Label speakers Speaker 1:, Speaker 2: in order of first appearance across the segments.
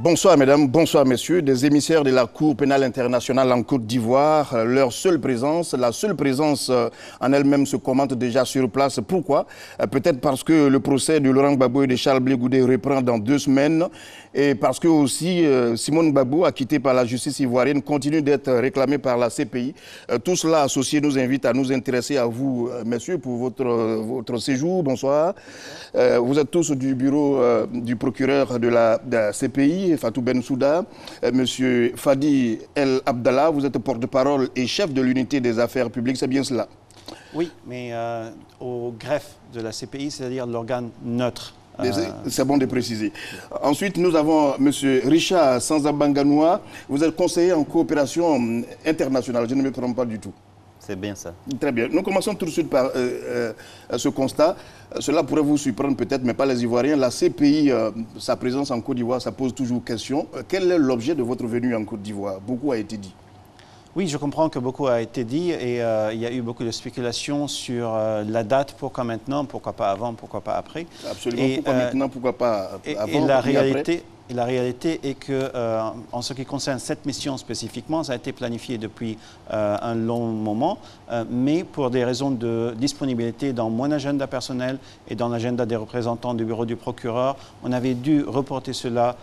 Speaker 1: Bonsoir mesdames, bonsoir messieurs. Des émissaires de la Cour pénale internationale en Côte d'Ivoire, leur seule présence, la seule présence en elle-même se commente déjà sur place. Pourquoi? Peut-être parce que le procès de Laurent Gbagbo et de Charles Blé Goudé reprend dans 2 semaines et parce que aussi Simone Gbagbo, acquitté par la justice ivoirienne, continue d'être réclamé par la CPI. Tout cela associé nous invite à nous intéresser à vous, messieurs, pour votre séjour. Bonsoir. Vous êtes tous du bureau du procureur de la CPI, Fatou Bensouda. Monsieur Fadi El Abdallah, vous êtes porte-parole et chef de l'unité des affaires publiques, c'est bien cela?
Speaker 2: Oui, mais au greffe de la CPI, c'est-à-dire l'organe neutre.
Speaker 1: C'est bon de préciser. Ensuite, nous avons M. Richard Sanzabanganoua. Vous êtes conseiller en coopération internationale, je ne me trompe pas du tout.
Speaker 3: C'est bien ça.
Speaker 1: Très bien. Nous commençons tout de suite par ce constat. Cela pourrait vous surprendre peut-être, mais pas les Ivoiriens. La CPI, sa présence en Côte d'Ivoire, ça pose toujours question. Quel est l'objet de votre venue en Côte d'Ivoire? Beaucoup a été dit.
Speaker 2: Oui, je comprends que beaucoup a été dit et il y a eu beaucoup de spéculations sur la date, pourquoi maintenant, pourquoi pas avant, pourquoi pas après.
Speaker 1: Absolument, pourquoi maintenant, pourquoi pas avant
Speaker 2: et la réalité, est que, en ce qui concerne cette mission spécifiquement, ça a été planifié depuis un long moment, mais pour des raisons de disponibilité dans mon agenda personnel et dans l'agenda des représentants du bureau du procureur, on avait dû reporter cela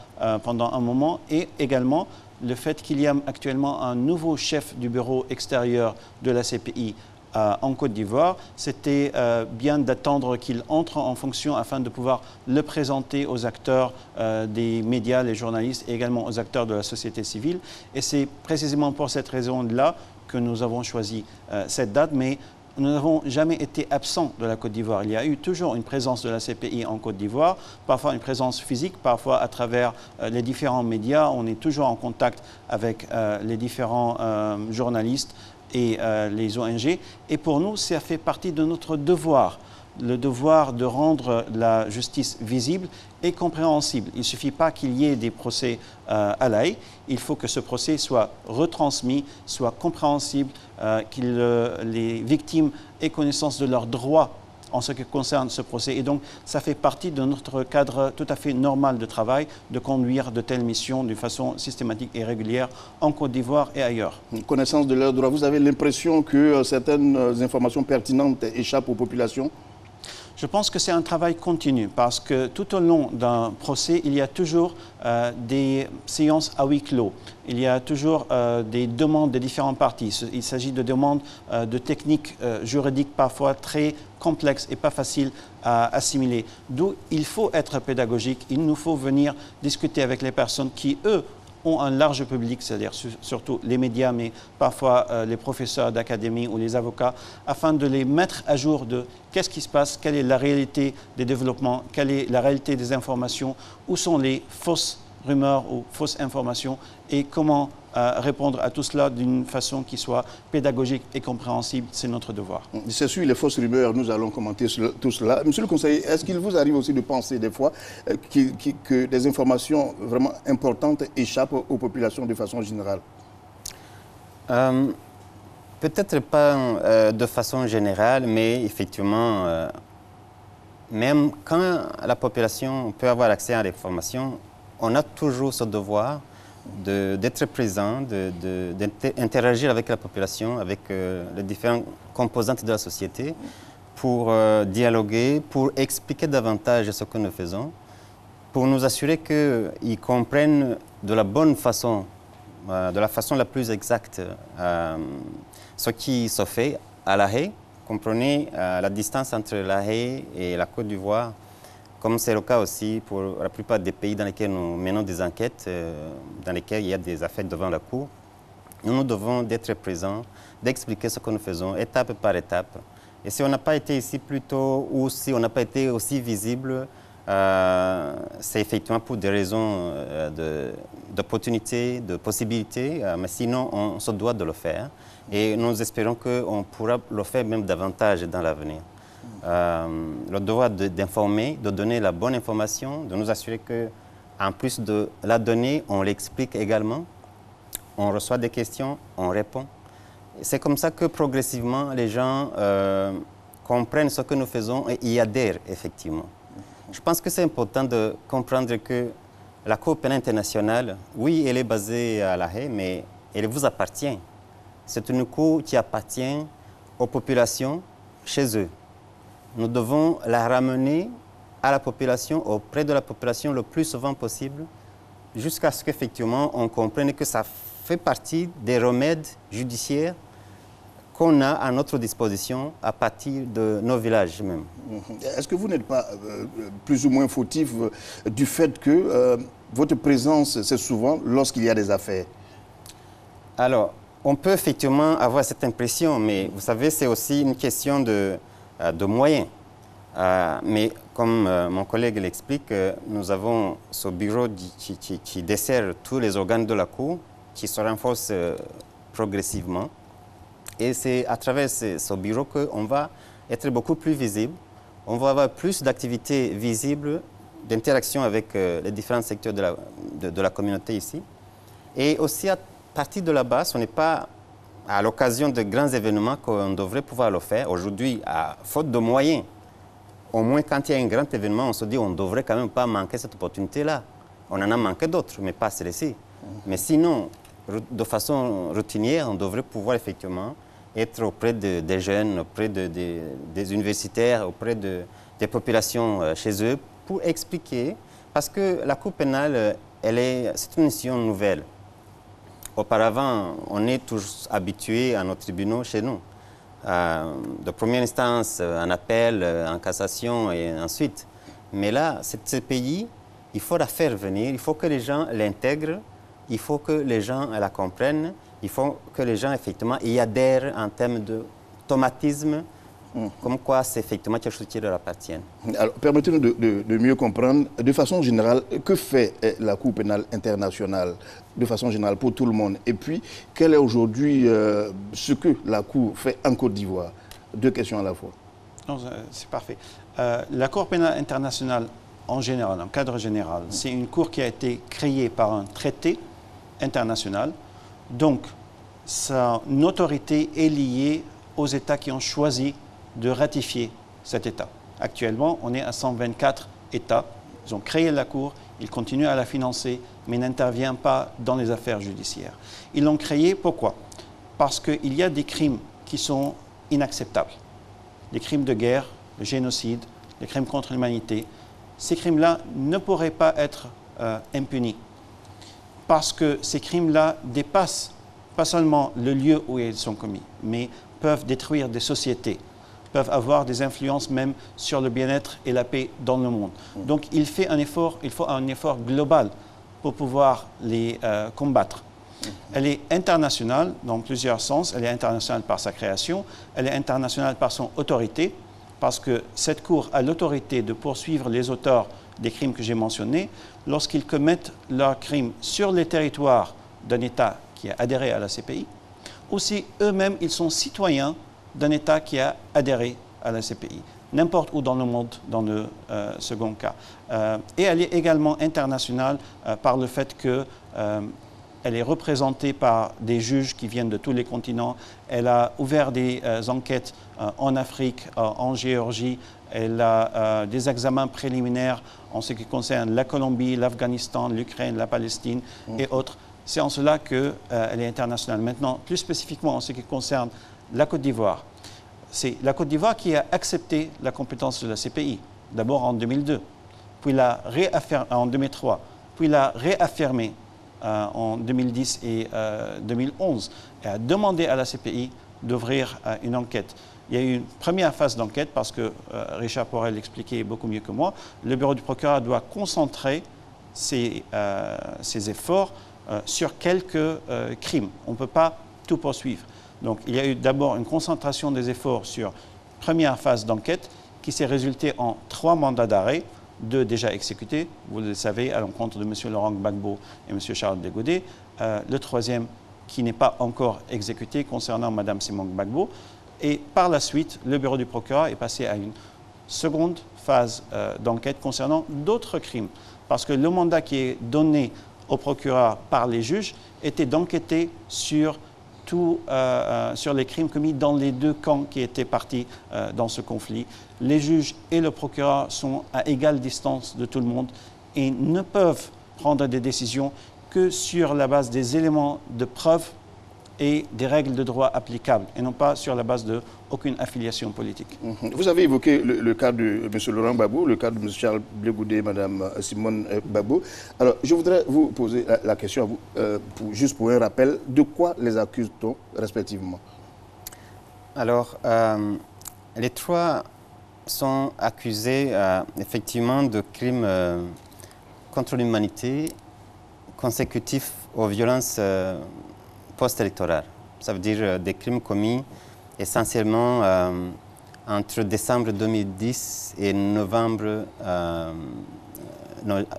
Speaker 2: pendant un moment et également le fait qu'il y a actuellement un nouveau chef du bureau extérieur de la CPI en Côte d'Ivoire, c'était bien d'attendre qu'il entre en fonction afin de pouvoir le présenter aux acteurs des médias, les journalistes et également aux acteurs de la société civile. Et c'est précisément pour cette raison-là que nous avons choisi cette date, mais nous n'avons jamais été absents de la Côte d'Ivoire. Il y a eu toujours une présence de la CPI en Côte d'Ivoire, parfois une présence physique, parfois à travers les différents médias. On est toujours en contact avec les différents journalistes et les ONG. Et pour nous, ça fait partie de notre devoir, le devoir de rendre la justice visible et compréhensible. Il ne suffit pas qu'il y ait des procès à La Haye, il faut que ce procès soit retransmis, soit compréhensible, que les victimes aient connaissance de leurs droits en ce qui concerne ce procès. Et donc, ça fait partie de notre cadre tout à fait normal de travail, de conduire de telles missions d'une façon systématique et régulière en Côte d'Ivoire et ailleurs.
Speaker 1: Connaissance de leurs droits, vous avez l'impression que certaines informations pertinentes échappent aux populations?
Speaker 2: Je pense que c'est un travail continu parce que tout au long d'un procès, il y a toujours des séances à huis clos. Il y a toujours des demandes des différentes parties. Il s'agit de demandes de techniques juridiques parfois très complexes et pas faciles à assimiler. D'où il faut être pédagogique. Il nous faut venir discuter avec les personnes qui, eux, ont un large public, c'est-à-dire surtout les médias, mais parfois les professeurs d'académie ou les avocats, afin de les mettre à jour de qu'est-ce qui se passe, quelle est la réalité des développements, quelle est la réalité des informations, où sont les fausses rumeurs ou fausses informations et comment répondre à tout cela d'une façon qui soit pédagogique et compréhensible, c'est notre devoir.
Speaker 1: C'est sûr, les fausses rumeurs, nous allons commenter tout cela. Monsieur le conseiller, est-ce qu'il vous arrive aussi de penser des fois que des informations vraiment importantes échappent aux populations de façon générale?
Speaker 3: Peut-être pas de façon générale, mais effectivement, même quand la population peut avoir accès à l'information, on a toujours ce devoir d'être présent, d'interagir avec la population, avec les différentes composantes de la société pour dialoguer, pour expliquer davantage ce que nous faisons, pour nous assurer qu'ils comprennent de la bonne façon, de la façon la plus exacte, ce qui se fait à La Haye. Comprenez la distance entre La Haye et la Côte d'Ivoire, comme c'est le cas aussi pour la plupart des pays dans lesquels nous menons des enquêtes, dans lesquels il y a des affaires devant la Cour. Nous devons être présents, d'expliquer ce que nous faisons, étape par étape. Et si on n'a pas été ici plus tôt, ou si on n'a pas été aussi visible, c'est effectivement pour des raisons d'opportunité, de possibilité, mais sinon on se doit de le faire. Et nous espérons qu'on pourra le faire même davantage dans l'avenir. Le devoir d'informer, de donner la bonne information, de nous assurer qu'en plus de la donner, on l'explique également. On reçoit des questions, on répond. C'est comme ça que progressivement, les gens comprennent ce que nous faisons et y adhèrent effectivement. Je pense que c'est important de comprendre que la Cour pénale internationale, oui, elle est basée à La Haye, mais elle vous appartient. C'est une cour qui appartient aux populations chez eux. Nous devons la ramener à la population, auprès de la population le plus souvent possible, jusqu'à ce qu'effectivement on comprenne que ça fait partie des remèdes judiciaires qu'on a à notre disposition à partir de nos villages même.
Speaker 1: Est-ce que vous n'êtes pas plus ou moins fautif du fait que votre présence, c'est souvent lorsqu'il y a des affaires?
Speaker 3: Alors, on peut effectivement avoir cette impression, mais vous savez, c'est aussi une question de moyens. Mais comme mon collègue l'explique, nous avons ce bureau qui dessert tous les organes de la Cour, qui se renforce progressivement. Et c'est à travers ce bureau qu'on va être beaucoup plus visible. On va avoir plus d'activités visibles, d'interaction avec les différents secteurs de la communauté ici. Et aussi à partir de là-bas, ce n'est pas à l'occasion de grands événements qu'on devrait pouvoir le faire. Aujourd'hui, à faute de moyens, au moins quand il y a un grand événement, on se dit on ne devrait quand même pas manquer cette opportunité-là. On en a manqué d'autres, mais pas celle-ci. Mais sinon, de façon routinière, on devrait pouvoir effectivement être auprès des jeunes, auprès des universitaires, auprès des populations chez eux pour expliquer, parce que la Cour pénale, c'est une institution nouvelle. Auparavant, on est tous habitués à nos tribunaux chez nous, de première instance, en appel, en cassation et ensuite. Mais là, ce pays, il faut la faire venir, il faut que les gens l'intègrent, il faut que les gens la comprennent, il faut que les gens, effectivement, y adhèrent en termes d'automatisme, comme quoi c'est effectivement quelque chose qui leur appartient.
Speaker 1: Alors, permettez-nous de mieux comprendre, de façon générale, que fait la Cour pénale internationale, de façon générale, pour tout le monde? Et puis, quel est aujourd'hui ce que la Cour fait en Côte d'Ivoire? Deux questions à la fois.
Speaker 2: C'est parfait. La Cour pénale internationale, en général, en cadre général, c'est une cour qui a été créée par un traité international. Donc, son autorité est liée aux États qui ont choisi de ratifier cet État. Actuellement, on est à 124 États. Ils ont créé la Cour, ils continuent à la financer, mais n'interviennent pas dans les affaires judiciaires. Ils l'ont créée, pourquoi? Parce qu'il y a des crimes qui sont inacceptables. Les crimes de guerre, le génocide, les crimes contre l'humanité. Ces crimes-là ne pourraient pas être impunis. Parce que ces crimes-là dépassent pas seulement le lieu où ils sont commis, mais peuvent détruire des sociétés, peuvent avoir des influences même sur le bien-être et la paix dans le monde. Donc il faut un effort global pour pouvoir les combattre. Elle est internationale dans plusieurs sens. Elle est internationale par sa création, elle est internationale par son autorité, parce que cette Cour a l'autorité de poursuivre les auteurs des crimes que j'ai mentionnés lorsqu'ils commettent leurs crimes sur les territoires d'un État qui a adhéré à la CPI, ou si eux-mêmes, ils sont citoyens d'un État qui a adhéré à la CPI, n'importe où dans le monde, dans le second cas. Et elle est également internationale par le fait qu'elle est représentée par des juges qui viennent de tous les continents. Elle a ouvert des enquêtes en Afrique, en Géorgie. Elle a des examens préliminaires en ce qui concerne la Colombie, l'Afghanistan, l'Ukraine, la Palestine et autres. C'est en cela qu'elle est internationale. Maintenant, plus spécifiquement en ce qui concerne la Côte d'Ivoire, c'est la Côte d'Ivoire qui a accepté la compétence de la CPI, d'abord en 2002, puis en 2003, puis l'a réaffirmée en 2010 et 2011, et a demandé à la CPI d'ouvrir une enquête. Il y a eu une première phase d'enquête parce que Richard pourrait l'expliquer beaucoup mieux que moi. Le bureau du procureur doit concentrer ses efforts sur quelques crimes. On ne peut pas tout poursuivre. Donc il y a eu d'abord une concentration des efforts sur première phase d'enquête qui s'est résultée en 3 mandats d'arrêt, 2 déjà exécutés, vous le savez, à l'encontre de M. Laurent Gbagbo et M. Charles de Gaudet. Le 3e qui n'est pas encore exécuté concernant Mme Simone Gbagbo. Et par la suite, le bureau du procureur est passé à une seconde phase d'enquête concernant d'autres crimes. Parce que le mandat qui est donné au procureur par les juges était d'enquêter sur les crimes commis dans les 2 camps qui étaient partis dans ce conflit. Les juges et le procureur sont à égale distance de tout le monde et ne peuvent prendre des décisions que sur la base des éléments de preuve et des règles de droit applicables, et non pas sur la base d'aucune affiliation politique.
Speaker 1: Vous avez évoqué le cas de M. Laurent Gbagbo, le cas de M. Charles Blé Goudé et Mme Simone Gbagbo. Alors, je voudrais vous poser la question, à vous, juste pour un rappel, de quoi les accuse-t-on respectivement?
Speaker 3: Alors, les trois sont accusés effectivement de crimes contre l'humanité consécutifs aux violences post-électorales. Ça veut dire des crimes commis essentiellement entre décembre 2010 et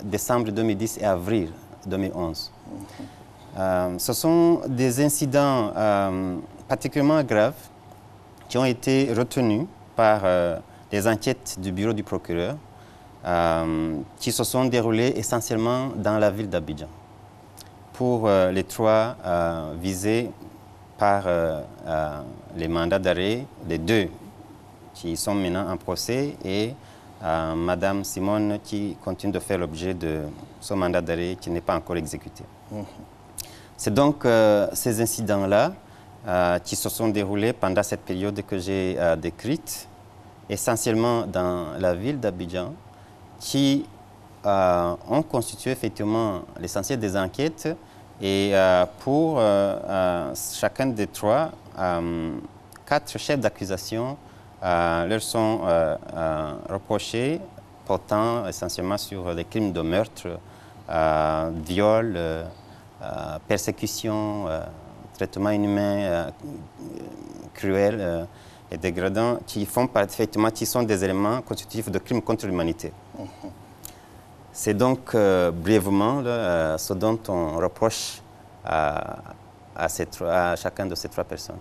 Speaker 3: décembre 2010 et avril 2011. Ce sont des incidents particulièrement graves qui ont été retenus par les enquêtes du bureau du procureur qui se sont déroulées essentiellement dans la ville d'Abidjan. Pour les trois visés par les mandats d'arrêt, les deux qui sont maintenant en procès et Mme Simone qui continue de faire l'objet de son mandat d'arrêt qui n'est pas encore exécuté. C'est donc ces incidents-là qui se sont déroulés pendant cette période que j'ai décrite, essentiellement dans la ville d'Abidjan, qui ont constitué effectivement l'essentiel des enquêtes. Et pour chacun des trois, 4 chefs d'accusation leur sont reprochés, portant essentiellement sur des crimes de meurtre, viol, persécution, traitement inhumain, cruel et dégradant, qui font effectivement, qui sont des éléments constitutifs de crimes contre l'humanité. C'est donc brièvement là, ce dont on reproche à chacun de ces trois personnes.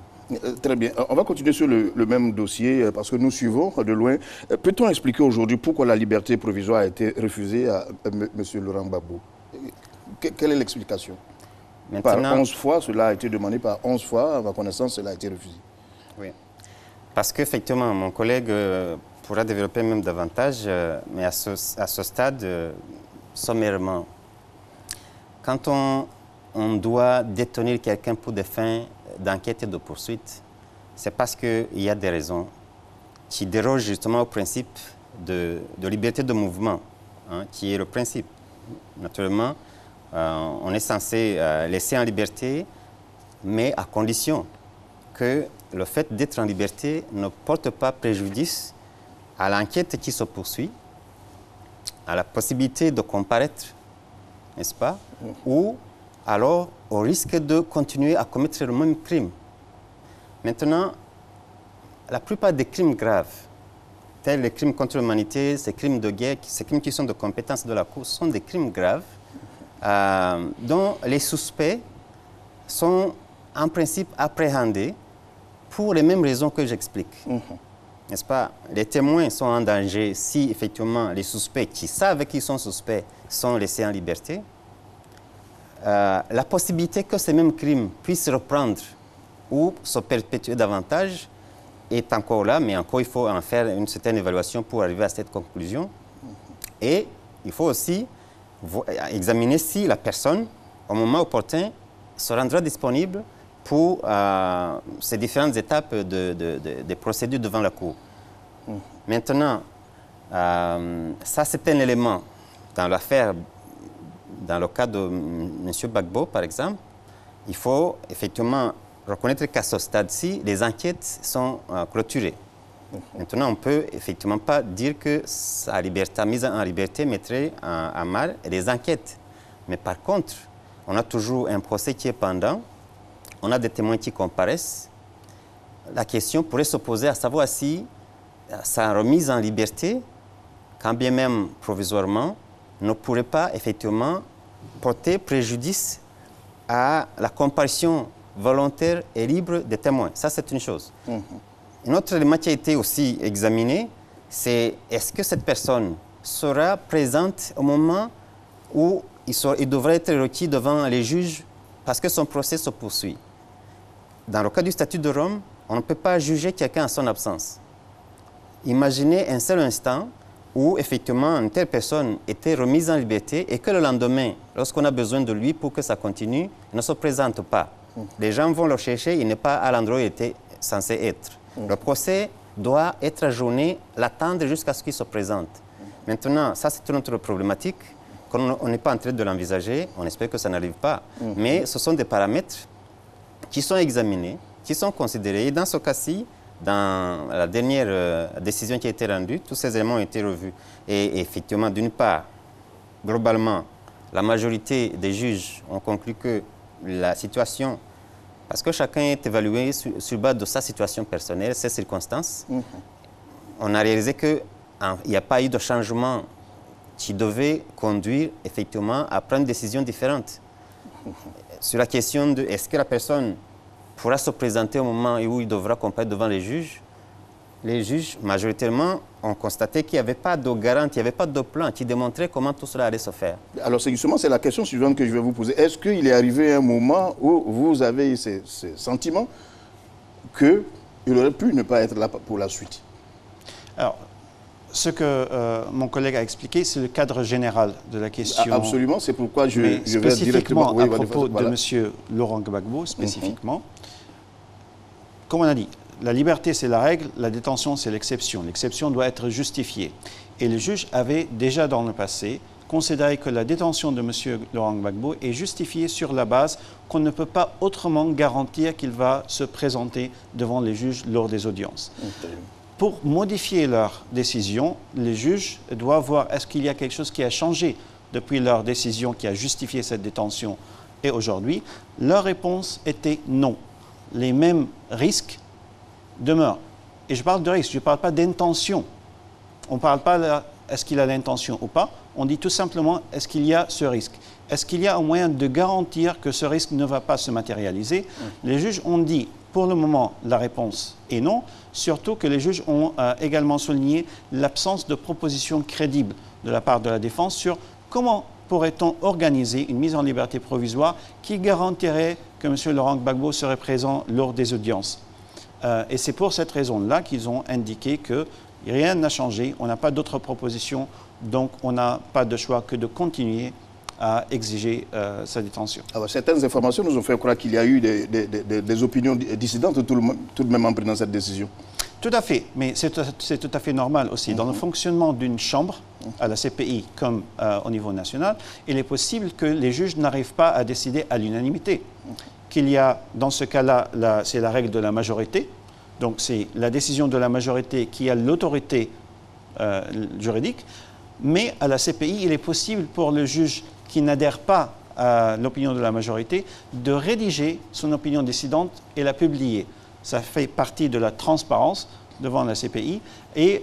Speaker 1: Très bien. On va continuer sur le même dossier parce que nous suivons de loin. Peut-on expliquer aujourd'hui pourquoi la liberté provisoire a été refusée à M. Laurent Gbagbo? Quelle est l'explication? Par 11 fois, cela a été demandé par 11 fois, à ma connaissance, cela a été refusé.
Speaker 3: Oui. Parce qu'effectivement, mon collègue pourra développer même davantage, mais à ce stade, sommairement, quand on doit détenir quelqu'un pour des fins d'enquête et de poursuite, c'est parce qu'il y a des raisons qui dérogent justement au principe de liberté de mouvement, hein, qui est le principe. Naturellement, on est censé laisser en liberté, mais à condition que le fait d'être en liberté ne porte pas préjudice à l'enquête qui se poursuit, à la possibilité de comparaître, n'est-ce pas, ou alors au risque de continuer à commettre le même crime. Maintenant, la plupart des crimes graves, tels les crimes contre l'humanité, ces crimes de guerre, ces crimes qui sont de compétence de la Cour, sont des crimes graves dont les suspects sont en principe appréhendés pour les mêmes raisons que j'explique. N'est-ce pas? Les témoins sont en danger si effectivement les suspects qui savent qu'ils sont suspects sont laissés en liberté. La possibilité que ces mêmes crimes puissent reprendre ou se perpétuer davantage est encore là, mais encore il faut en faire une certaine évaluation pour arriver à cette conclusion. Et il faut aussi examiner si la personne, au moment opportun, se rendra disponible pour ces différentes étapes des procédures devant la Cour. Maintenant, ça c'est un élément dans l'affaire, dans le cas de M. Gbagbo par exemple, il faut effectivement reconnaître qu'à ce stade-ci, les enquêtes sont clôturées. Maintenant, on ne peut effectivement pas dire que sa mise en liberté mettrait à mal les enquêtes. Mais par contre, on a toujours un procès qui est pendant, on a des témoins qui comparaissent. La question pourrait se poser à savoir si sa remise en liberté, quand bien même provisoirement, ne pourrait pas effectivement porter préjudice à la comparution volontaire et libre des témoins. Ça, c'est une chose. Un autre élément qui a été aussi examiné, c'est est-ce que cette personne sera présente au moment où il devrait être requis devant les juges parce que son procès se poursuit. Dans le cas du statut de Rome, on ne peut pas juger quelqu'un en son absence. Imaginez un seul instant où effectivement une telle personne était remise en liberté et que le lendemain, lorsqu'on a besoin de lui pour que ça continue, il ne se présente pas. Les gens vont le chercher, il n'est pas à l'endroit où il était censé être. Le procès doit être ajourné, l'attendre jusqu'à ce qu'il se présente. Maintenant, ça c'est une autre problématique qu'on n'est pas en train de l'envisager, on espère que ça n'arrive pas. Mais ce sont des paramètres qui sont examinés, qui sont considérés. Et dans ce cas-ci, dans la dernière décision qui a été rendue, tous ces éléments ont été revus. Et effectivement, d'une part, globalement, la majorité des juges ont conclu que la situation, parce que chacun est évalué sur base de sa situation personnelle, ses circonstances, on a réalisé qu'il n'y a pas eu de changement qui devait conduire effectivement à prendre des décisions différentes. Sur la question de est-ce que la personne pourra se présenter au moment où il devra comparaître devant les juges majoritairement ont constaté qu'il n'y avait pas de garantie, il n'y avait pas de plan qui démontrait comment tout cela allait se faire.
Speaker 1: Alors justement, c'est la question suivante que je vais vous poser. Est-ce qu'il est arrivé un moment où vous avez ce sentiment qu'il aurait pu ne pas être là pour la suite?
Speaker 2: Alors, ce que mon collègue a expliqué, c'est le cadre général de la question.
Speaker 1: Absolument, c'est pourquoi je vais
Speaker 2: directement
Speaker 1: directement...
Speaker 2: à propos de M. Laurent Gbagbo, spécifiquement, comme on a dit, la liberté, c'est la règle, la détention, c'est l'exception. L'exception doit être justifiée. Et le juge avait déjà dans le passé considéré que la détention de M. Laurent Gbagbo est justifiée sur la base qu'on ne peut pas autrement garantir qu'il va se présenter devant les juges lors des audiences. Pour modifier leur décision, les juges doivent voir est-ce qu'il y a quelque chose qui a changé depuis leur décision qui a justifié cette détention et aujourd'hui. Leur réponse était non. Les mêmes risques demeure. Et je parle de risque, je ne parle pas d'intention. On ne parle pas est-ce qu'il a l'intention ou pas. On dit tout simplement est-ce qu'il y a ce risque. Est-ce qu'il y a un moyen de garantir que ce risque ne va pas se matérialiser? Les juges ont dit pour le moment la réponse est non, surtout que les juges ont également souligné l'absence de propositions crédibles de la part de la défense sur comment pourrait-on organiser une mise en liberté provisoire qui garantirait que M. Laurent Gbagbo serait présent lors des audiences. Et c'est pour cette raison-là qu'ils ont indiqué que rien n'a changé, on n'a pas d'autres propositions, donc on n'a pas de choix que de continuer à exiger sa détention. Alors,
Speaker 1: certaines informations nous ont fait croire qu'il y a eu des opinions dissidentes tout de même en prenant cette décision.
Speaker 2: Tout à fait, mais c'est tout à fait normal aussi. Dans le fonctionnement d'une chambre, à la CPI comme au niveau national, il est possible que les juges n'arrivent pas à décider à l'unanimité. Qu'il y a, dans ce cas-là, c'est la règle de la majorité. Donc, c'est la décision de la majorité qui a l'autorité juridique. Mais à la CPI, il est possible pour le juge qui n'adhère pas à l'opinion de la majorité de rédiger son opinion dissidente et la publier. Ça fait partie de la transparence devant la CPI. Et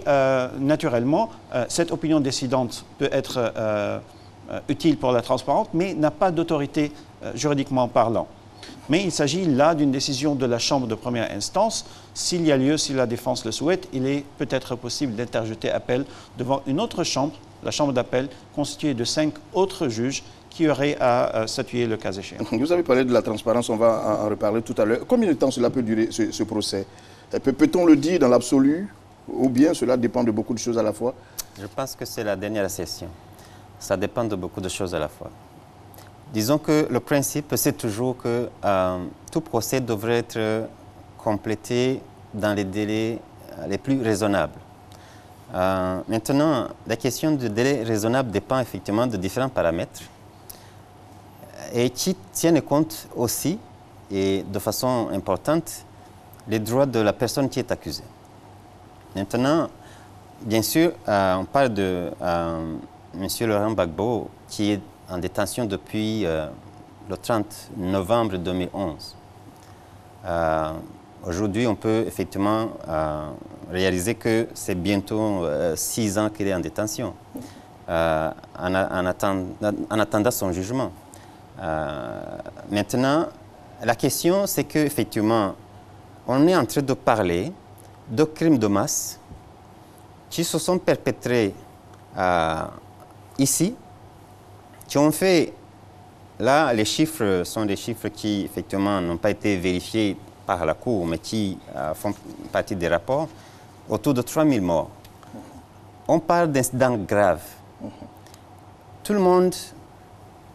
Speaker 2: naturellement, cette opinion dissidente peut être utile pour la transparence, mais n'a pas d'autorité juridiquement parlant. Mais il s'agit là d'une décision de la Chambre de première instance. S'il y a lieu, si la défense le souhaite, il est peut-être possible d'interjeter appel devant une autre chambre, la Chambre d'appel, constituée de 5 autres juges qui auraient à statuer le cas échéant.
Speaker 1: Vous avez parlé de la transparence, on va en reparler tout à l'heure. Combien de temps cela peut durer, ce procès? Peut-on le dire dans l'absolu, ou bien cela dépend de beaucoup de choses à la fois?
Speaker 3: Je pense que c'est la dernière session. Ça dépend de beaucoup de choses à la fois. Disons que le principe, c'est toujours que tout procès devrait être complété dans les délais les plus raisonnables. Maintenant, la question du délai raisonnable dépend effectivement de différents paramètres et qui tiennent compte aussi, et de façon importante, les droits de la personne qui est accusée. Maintenant, bien sûr, on parle de M. Laurent Gbagbo qui est en détention depuis le 30 novembre 2011. Aujourd'hui, on peut effectivement réaliser que c'est bientôt 6 ans qu'il est en détention, en attendant son jugement. Maintenant, la question, c'est qu'effectivement, on est en train de parler de crimes de masse qui se sont perpétrés ici, qui ont fait, là, les chiffres sont des chiffres qui, effectivement, n'ont pas été vérifiés par la Cour, mais qui font partie des rapports, autour de 3 000 morts. on parle d'incidents graves. Tout le monde,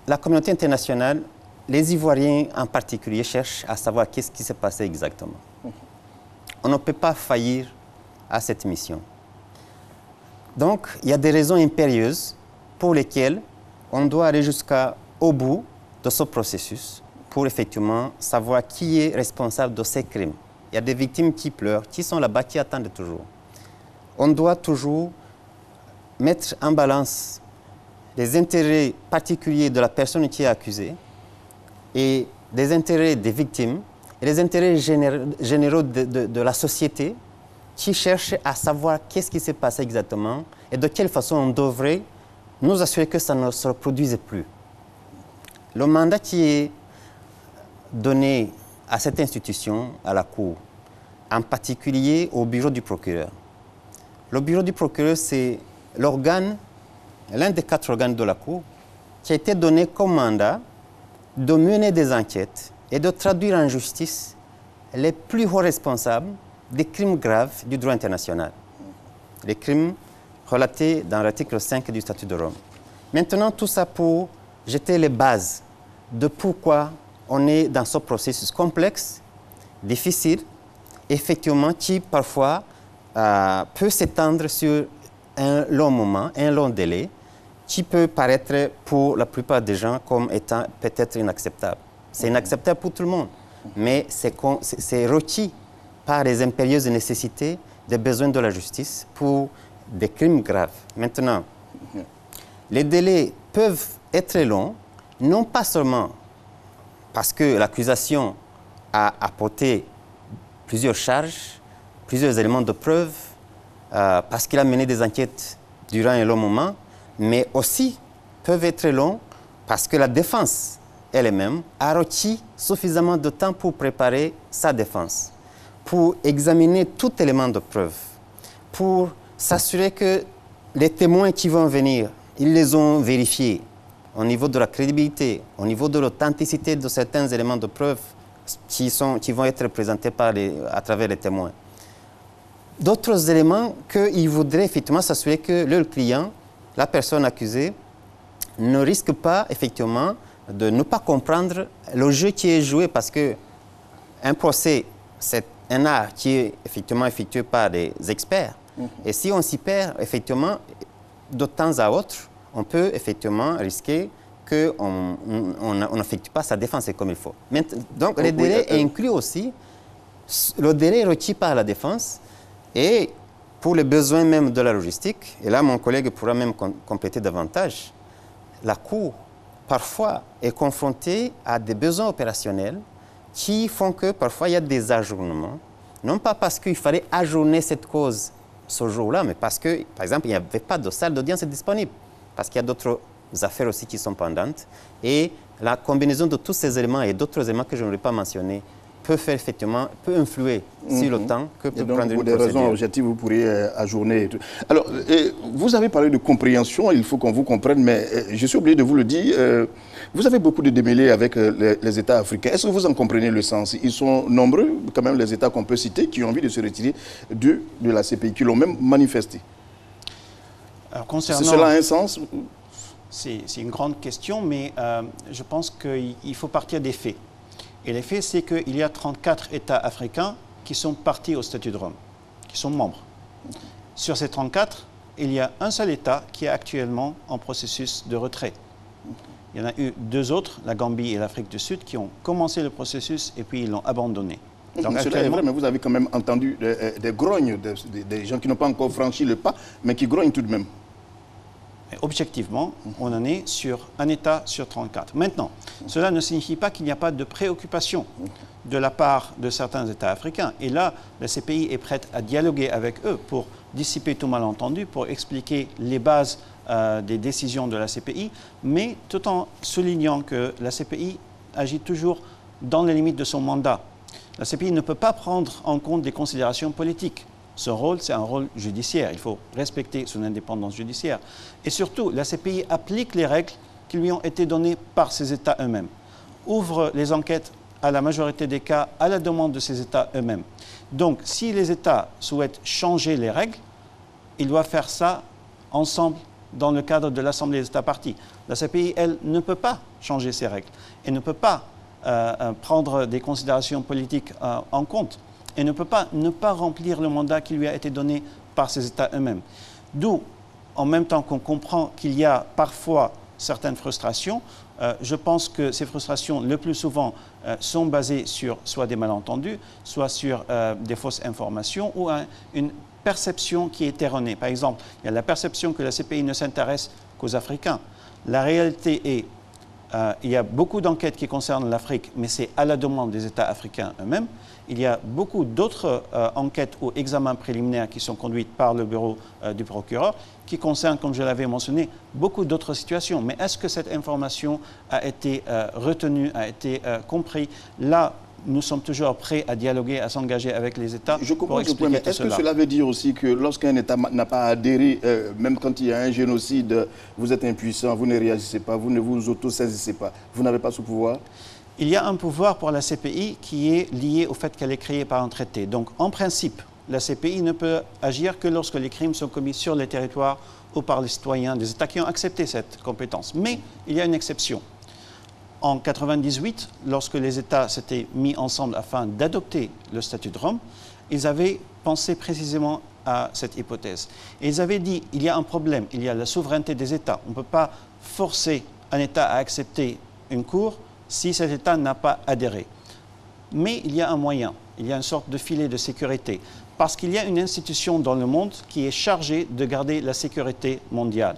Speaker 3: la communauté internationale, les Ivoiriens en particulier, cherchent à savoir qu'est-ce qui s'est passé exactement. On ne peut pas faillir à cette mission. Donc, il y a des raisons impérieuses pour lesquelles on doit aller jusqu'au bout de ce processus pour effectivement savoir qui est responsable de ces crimes. Il y a des victimes qui pleurent, qui sont là-bas, qui attendent toujours. On doit toujours mettre en balance les intérêts particuliers de la personne qui est accusée et des intérêts des victimes et les intérêts généraux de la société qui cherchent à savoir qu'est-ce qui s'est passé exactement et de quelle façon on devrait nous assurer que ça ne se reproduise plus. Le mandat qui est donné à cette institution, à la Cour, en particulier au bureau du procureur. Le bureau du procureur, c'est l'organe, l'un des 4 organes de la Cour, qui a été donné comme mandat de mener des enquêtes et de traduire en justice les plus hauts responsables des crimes graves du droit international. Les crimes relatés dans l'article 5 du Statut de Rome. Maintenant, tout ça pour jeter les bases de pourquoi on est dans ce processus complexe, difficile, effectivement, qui parfois peut s'étendre sur un long moment, un long délai, qui peut paraître pour la plupart des gens comme étant peut-être inacceptable. C'est inacceptable pour tout le monde, mais c'est requis par les impérieuses nécessités des besoins de la justice pour des crimes graves. Maintenant, les délais peuvent être longs, non pas seulement parce que l'accusation a apporté plusieurs charges, plusieurs éléments de preuve, parce qu'il a mené des enquêtes durant un long moment, mais aussi peuvent être longs parce que la défense elle-même a requis suffisamment de temps pour préparer sa défense, pour examiner tout élément de preuve, pour s'assurer que les témoins qui vont venir, ils les ont vérifiés au niveau de la crédibilité, au niveau de l'authenticité de certains éléments de preuve qui vont être présentés à travers les témoins. D'autres éléments qu'ils voudraient effectivement s'assurer que leur client, la personne accusée, ne risque pas effectivement de ne pas comprendre le jeu qui est joué parce qu'un procès, c'est un art qui est effectivement effectué par des experts. Et si on s'y perd, effectivement, de temps à autre, on peut effectivement risquer qu'on n'effectue pas sa défense comme il faut. Donc, les délais incluent aussi le délai requis par la défense et pour les besoins même de la logistique, et là mon collègue pourra même compléter davantage, la Cour parfois est confrontée à des besoins opérationnels qui font que parfois il y a des ajournements, non pas parce qu'il fallait ajourner cette cause ce jour-là, mais parce que, par exemple, il n'y avait pas de salle d'audience disponible, parce qu'il y a d'autres affaires aussi qui sont pendantes, et la combinaison de tous ces éléments et d'autres éléments que je n'aurais pas mentionnés peut influer sur le temps que peut prendre une procédure.
Speaker 1: Pour des raisons objectives, vous pourriez ajourner. Alors, vous avez parlé de compréhension, il faut qu'on vous comprenne, mais je suis obligé de vous le dire, vous avez beaucoup de démêlés avec les États africains. Est-ce que vous en comprenez le sens? Ils sont nombreux, quand même, les États qu'on peut citer, qui ont envie de se retirer de la CPI, qui l'ont même manifesté.
Speaker 2: Alors, concernant...
Speaker 1: Cela a un sens?
Speaker 2: C'est une grande question, mais je pense qu'il faut partir des faits. Et les faits, c'est qu'il y a 34 États africains qui sont partis au statut de Rome, qui sont membres. Sur ces 34, il y a un seul État qui est actuellement en processus de retrait. Il y en a eu 2 autres, la Gambie et l'Afrique du Sud, qui ont commencé le processus et puis ils l'ont abandonné.
Speaker 1: Donc, cela est vrai, mais vous avez quand même entendu des grognes, des gens qui n'ont pas encore franchi le pas, mais qui grognent tout de même.
Speaker 2: Objectivement, on en est sur un État sur 34. Maintenant, cela ne signifie pas qu'il n'y a pas de préoccupation de la part de certains États africains. Et là, la CPI est prête à dialoguer avec eux pour dissiper tout malentendu, pour expliquer les bases des décisions de la CPI, mais tout en soulignant que la CPI agit toujours dans les limites de son mandat. La CPI ne peut pas prendre en compte des considérations politiques. Ce rôle, c'est un rôle judiciaire. Il faut respecter son indépendance judiciaire. Et surtout, la CPI applique les règles qui lui ont été données par ces États eux-mêmes. Ouvre les enquêtes à la majorité des cas à la demande de ces États eux-mêmes. Donc, si les États souhaitent changer les règles, ils doivent faire ça ensemble dans le cadre de l'Assemblée des États parties. La CPI, elle, ne peut pas changer ses règles et ne peut pas prendre des considérations politiques en compte et ne peut pas ne pas remplir le mandat qui lui a été donné par ces États eux-mêmes. D'où, en même temps qu'on comprend qu'il y a parfois certaines frustrations, je pense que ces frustrations, le plus souvent, sont basées sur soit des malentendus, soit sur des fausses informations ou une perception qui est erronée. Par exemple, il y a la perception que la CPI ne s'intéresse qu'aux Africains. La réalité est il y a beaucoup d'enquêtes qui concernent l'Afrique, mais c'est à la demande des États africains eux-mêmes. Il y a beaucoup d'autres enquêtes ou examens préliminaires qui sont conduites par le bureau du procureur, qui concernent, comme je l'avais mentionné, beaucoup d'autres situations. Mais est-ce que cette information a été retenue, a été comprise? Là, nous sommes toujours prêts à dialoguer, à s'engager avec les États.
Speaker 1: Je comprends ce point, mais est-ce que cela veut dire aussi que lorsqu'un État n'a pas adhéré, même quand il y a un génocide, vous êtes impuissant, vous ne réagissez pas, vous ne vous autosaisissez pas, vous n'avez pas ce pouvoir?
Speaker 2: Il y a un pouvoir pour la CPI qui est lié au fait qu'elle est créée par un traité. Donc, en principe, la CPI ne peut agir que lorsque les crimes sont commis sur les territoires ou par les citoyens des États qui ont accepté cette compétence. Mais il y a une exception. En 1998, lorsque les États s'étaient mis ensemble afin d'adopter le statut de Rome, ils avaient pensé précisément à cette hypothèse. Et ils avaient dit, il y a un problème, il y a la souveraineté des États. On ne peut pas forcer un État à accepter une cour si cet État n'a pas adhéré. Mais il y a un moyen, il y a une sorte de filet de sécurité, parce qu'il y a une institution dans le monde qui est chargée de garder la sécurité mondiale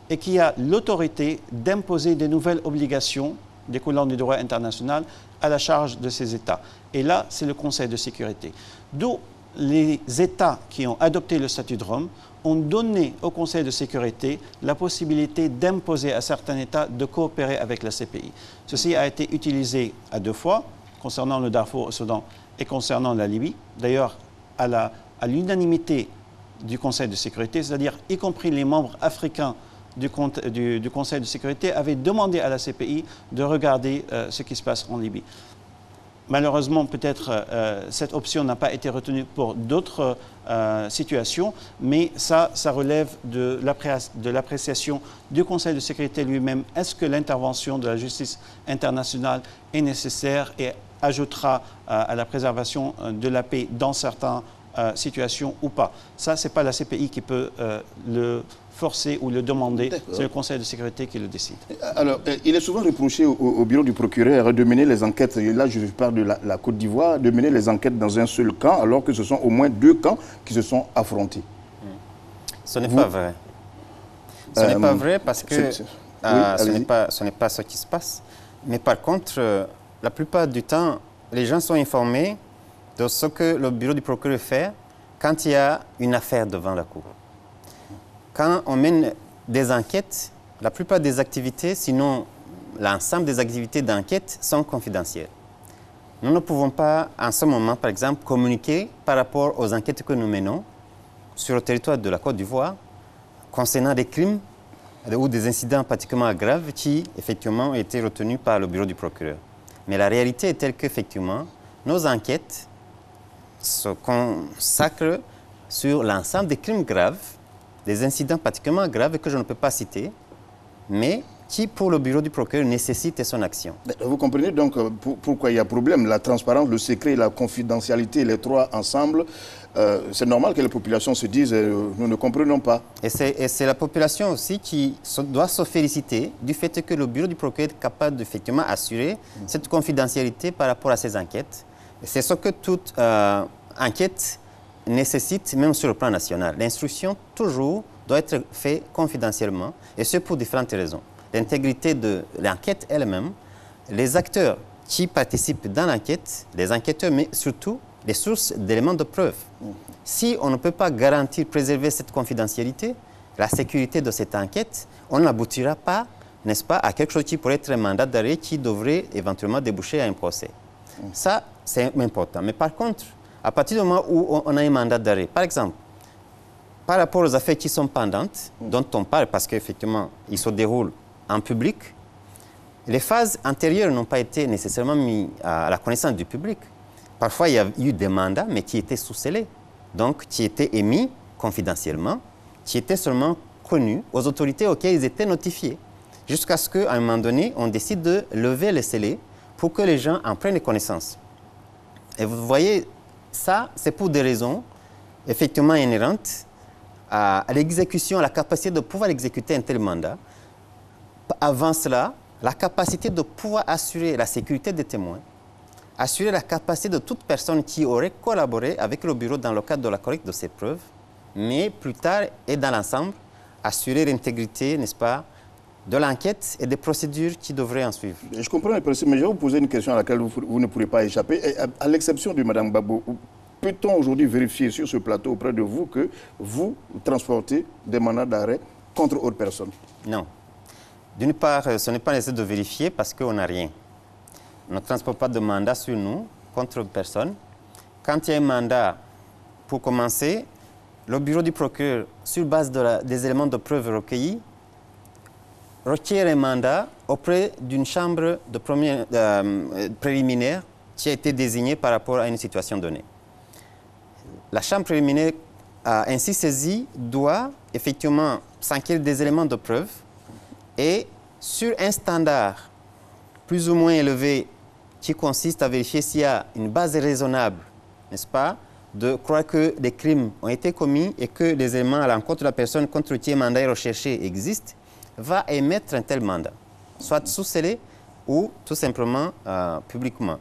Speaker 2: et qui a l'autorité d'imposer de nouvelles obligations découlant du droit international à la charge de ces États. Et là, c'est le Conseil de sécurité. D'où les États qui ont adopté le statut de Rome ont donné au Conseil de sécurité la possibilité d'imposer à certains États de coopérer avec la CPI. Ceci a été utilisé à 2 fois, concernant le Darfour au Soudan et concernant la Libye. D'ailleurs, à l'unanimité du Conseil de sécurité, c'est-à-dire y compris les membres africains du Conseil de sécurité, avaient demandé à la CPI de regarder ce qui se passe en Libye. Malheureusement, peut-être cette option n'a pas été retenue pour d'autres situations, mais ça relève de l'appréciation du Conseil de sécurité lui-même. Est-ce que l'intervention de la justice internationale est nécessaire et ajoutera à la préservation de la paix dans certaines situations ou pas? Ça, ce n'est pas la CPI qui peut le forcer ou le demander, c'est le Conseil de sécurité qui le décide.
Speaker 1: Alors, il est souvent reproché au bureau du procureur de mener les enquêtes, et là je parle de la Côte d'Ivoire, de mener les enquêtes dans un seul camp, alors que ce sont au moins 2 camps qui se sont affrontés.
Speaker 3: Ce n'est pas vrai. Ce n'est pas vrai parce que ce n'est pas ce qui se passe. Mais par contre, la plupart du temps, les gens sont informés de ce que le bureau du procureur fait quand il y a une affaire devant la Cour. Quand on mène des enquêtes, la plupart des activités, sinon l'ensemble des activités d'enquête, sont confidentielles. Nous ne pouvons pas, en ce moment, par exemple, communiquer par rapport aux enquêtes que nous menons sur le territoire de la Côte d'Ivoire concernant des crimes ou des incidents particulièrement graves qui, effectivement, ont été retenus par le bureau du procureur. Mais la réalité est telle qu'effectivement, nos enquêtes se consacrent sur l'ensemble des crimes graves, des incidents particulièrement graves que je ne peux pas citer, mais qui, pour le bureau du procureur, nécessitent son action.
Speaker 1: Vous comprenez donc pourquoi il y a problème? La transparence, le secret, la confidentialité, les 3 ensemble, c'est normal que les populations se disent nous ne comprenons pas. Et
Speaker 3: c'est la population aussi qui doit se féliciter du fait que le bureau du procureur est capable d'effectivement assurer cette confidentialité par rapport à ces enquêtes. C'est ce que toute enquête nécessite, même sur le plan national. L'instruction, toujours, doit être faite confidentiellement, et ce pour différentes raisons. L'intégrité de l'enquête elle-même, les acteurs qui participent dans l'enquête, les enquêteurs, mais surtout les sources d'éléments de preuve. Si on ne peut pas garantir, préserver cette confidentialité, la sécurité de cette enquête, on n'aboutira pas, n'est-ce pas, à quelque chose qui pourrait être un mandat d'arrêt qui devrait éventuellement déboucher à un procès. Ça, c'est important. Mais par contre, à partir du moment où on a un mandat d'arrêt, par exemple, par rapport aux affaires qui sont pendantes, dont on parle parce qu'effectivement, ils se déroulent en public, les phases antérieures n'ont pas été nécessairement mises à la connaissance du public. Parfois, il y a eu des mandats, mais qui étaient sous scellés, donc qui étaient émis confidentiellement, qui étaient seulement connu aux autorités auxquelles ils étaient notifiés. Jusqu'à ce qu'à un moment donné, on décide de lever les scellés pour que les gens en prennent connaissance. Et vous voyez, ça, c'est pour des raisons effectivement inhérentes à l'exécution, à la capacité de pouvoir exécuter un tel mandat. Avant cela, la capacité de pouvoir assurer la sécurité des témoins, assurer la capacité de toute personne qui aurait collaboré avec le bureau dans le cadre de la collecte de ces preuves, mais plus tard et dans l'ensemble, assurer l'intégrité, n'est-ce pas, de l'enquête et des procédures qui devraient en suivre.
Speaker 1: Je comprends le principe, mais je vais vous poser une question à laquelle vous ne pourrez pas échapper. Et à l'exception de Mme Babo, peut-on aujourd'hui vérifier sur ce plateau auprès de vous que vous transportez des mandats d'arrêt contre autre personne?
Speaker 3: Non. D'une part, ce n'est pas nécessaire de vérifier parce qu'on n'a rien. On ne transporte pas de mandat sur nous contre personne. Quand il y a un mandat, pour commencer, le bureau du procureur, sur base des éléments de preuve recueillis, requiert un mandat auprès d'une chambre de préliminaire qui a été désignée par rapport à une situation donnée. La chambre préliminaire ainsi saisie doit effectivement s'enquérir des éléments de preuve et sur un standard plus ou moins élevé qui consiste à vérifier s'il y a une base raisonnable, n'est-ce pas, de croire que des crimes ont été commis et que les éléments à l'encontre de la personne contre qui un mandat est recherché existent, va émettre un tel mandat, soit sous scellé ou tout simplement publiquement.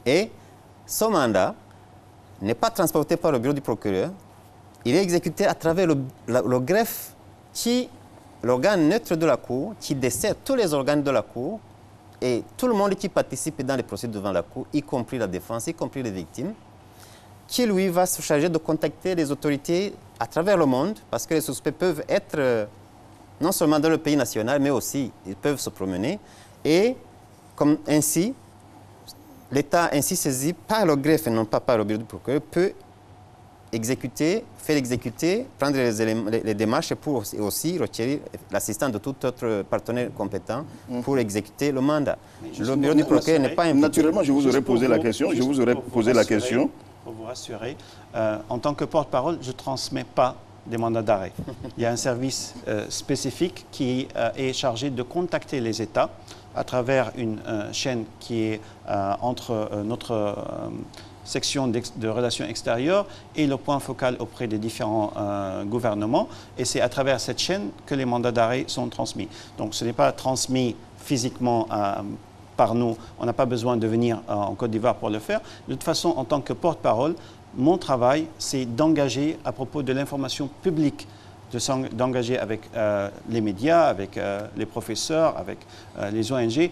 Speaker 3: Et ce mandat n'est pas transporté par le bureau du procureur, il est exécuté à travers le greffe qui, l'organe neutre de la Cour, qui dessert tous les organes de la Cour et tout le monde qui participe dans les procédures devant la Cour, y compris la défense, y compris les victimes, qui lui va se charger de contacter les autorités à travers le monde, parce que les suspects peuvent être non seulement dans le pays national, mais aussi ils peuvent se promener. Et comme ainsi, l'État ainsi saisi par le greffe et non pas par le bureau du procureur peut exécuter, faire exécuter, prendre les démarches pour aussi retirer l'assistance de tout autre partenaire compétent pour exécuter le mandat. Le bureau du procureur n'est pas impliqué.
Speaker 1: Naturellement, je vous aurais posé la question. Je vous aurais posé la question.
Speaker 2: Pour vous rassurer, en tant que porte-parole, je ne transmets pas des mandats d'arrêt. Il y a un service spécifique qui est chargé de contacter les États à travers une chaîne qui est entre notre section de relations extérieures et le point focal auprès des différents gouvernements. Et c'est à travers cette chaîne que les mandats d'arrêt sont transmis. Donc ce n'est pas transmis physiquement par nous. On n'a pas besoin de venir en Côte d'Ivoire pour le faire. De toute façon, en tant que porte-parole, mon travail, c'est d'engager à propos de l'information publique, d'engager avec les médias, avec les professeurs, avec les ONG,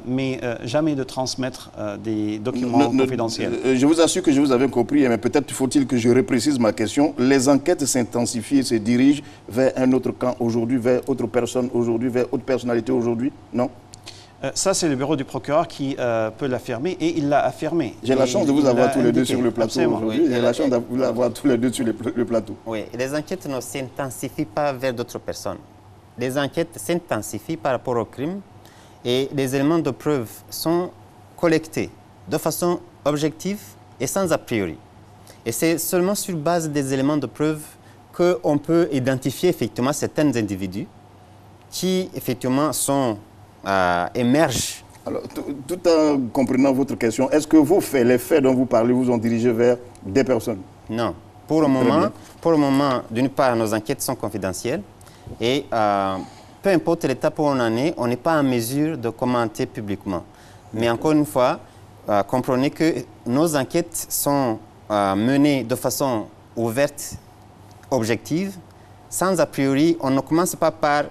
Speaker 2: mais jamais de transmettre des documents confidentiels.
Speaker 1: Je vous assure que je vous avais compris, mais peut-être faut-il que je reprécise ma question. Les enquêtes s'intensifient et se dirigent vers un autre camp aujourd'hui, vers autre personne aujourd'hui, vers autre personnalité aujourd'hui, non?
Speaker 2: Ça, c'est le bureau du procureur qui peut l'affirmer et il l'a affirmé.
Speaker 1: J'ai la chance de vous avoir tous les deux sur le plateau aujourd'hui.
Speaker 3: Oui.
Speaker 1: J'ai la chance de vous avoir tous les deux sur le plateau.
Speaker 3: Oui, les enquêtes ne s'intensifient pas vers d'autres personnes. Les enquêtes s'intensifient par rapport au crime et les éléments de preuve sont collectés de façon objective et sans a priori. Et c'est seulement sur base des éléments de preuve qu'on peut identifier effectivement certains individus qui effectivement émergent.
Speaker 1: Alors, tout en comprenant votre question, est-ce que les faits dont vous parlez vous ont dirigé vers des personnes?
Speaker 3: Non. Pour le moment, d'une part, nos enquêtes sont confidentielles et peu importe l'étape où on en est, on n'est pas en mesure de commenter publiquement. Mais encore une fois, comprenez que nos enquêtes sont menées de façon ouverte, objective, sans a priori. On ne commence pas par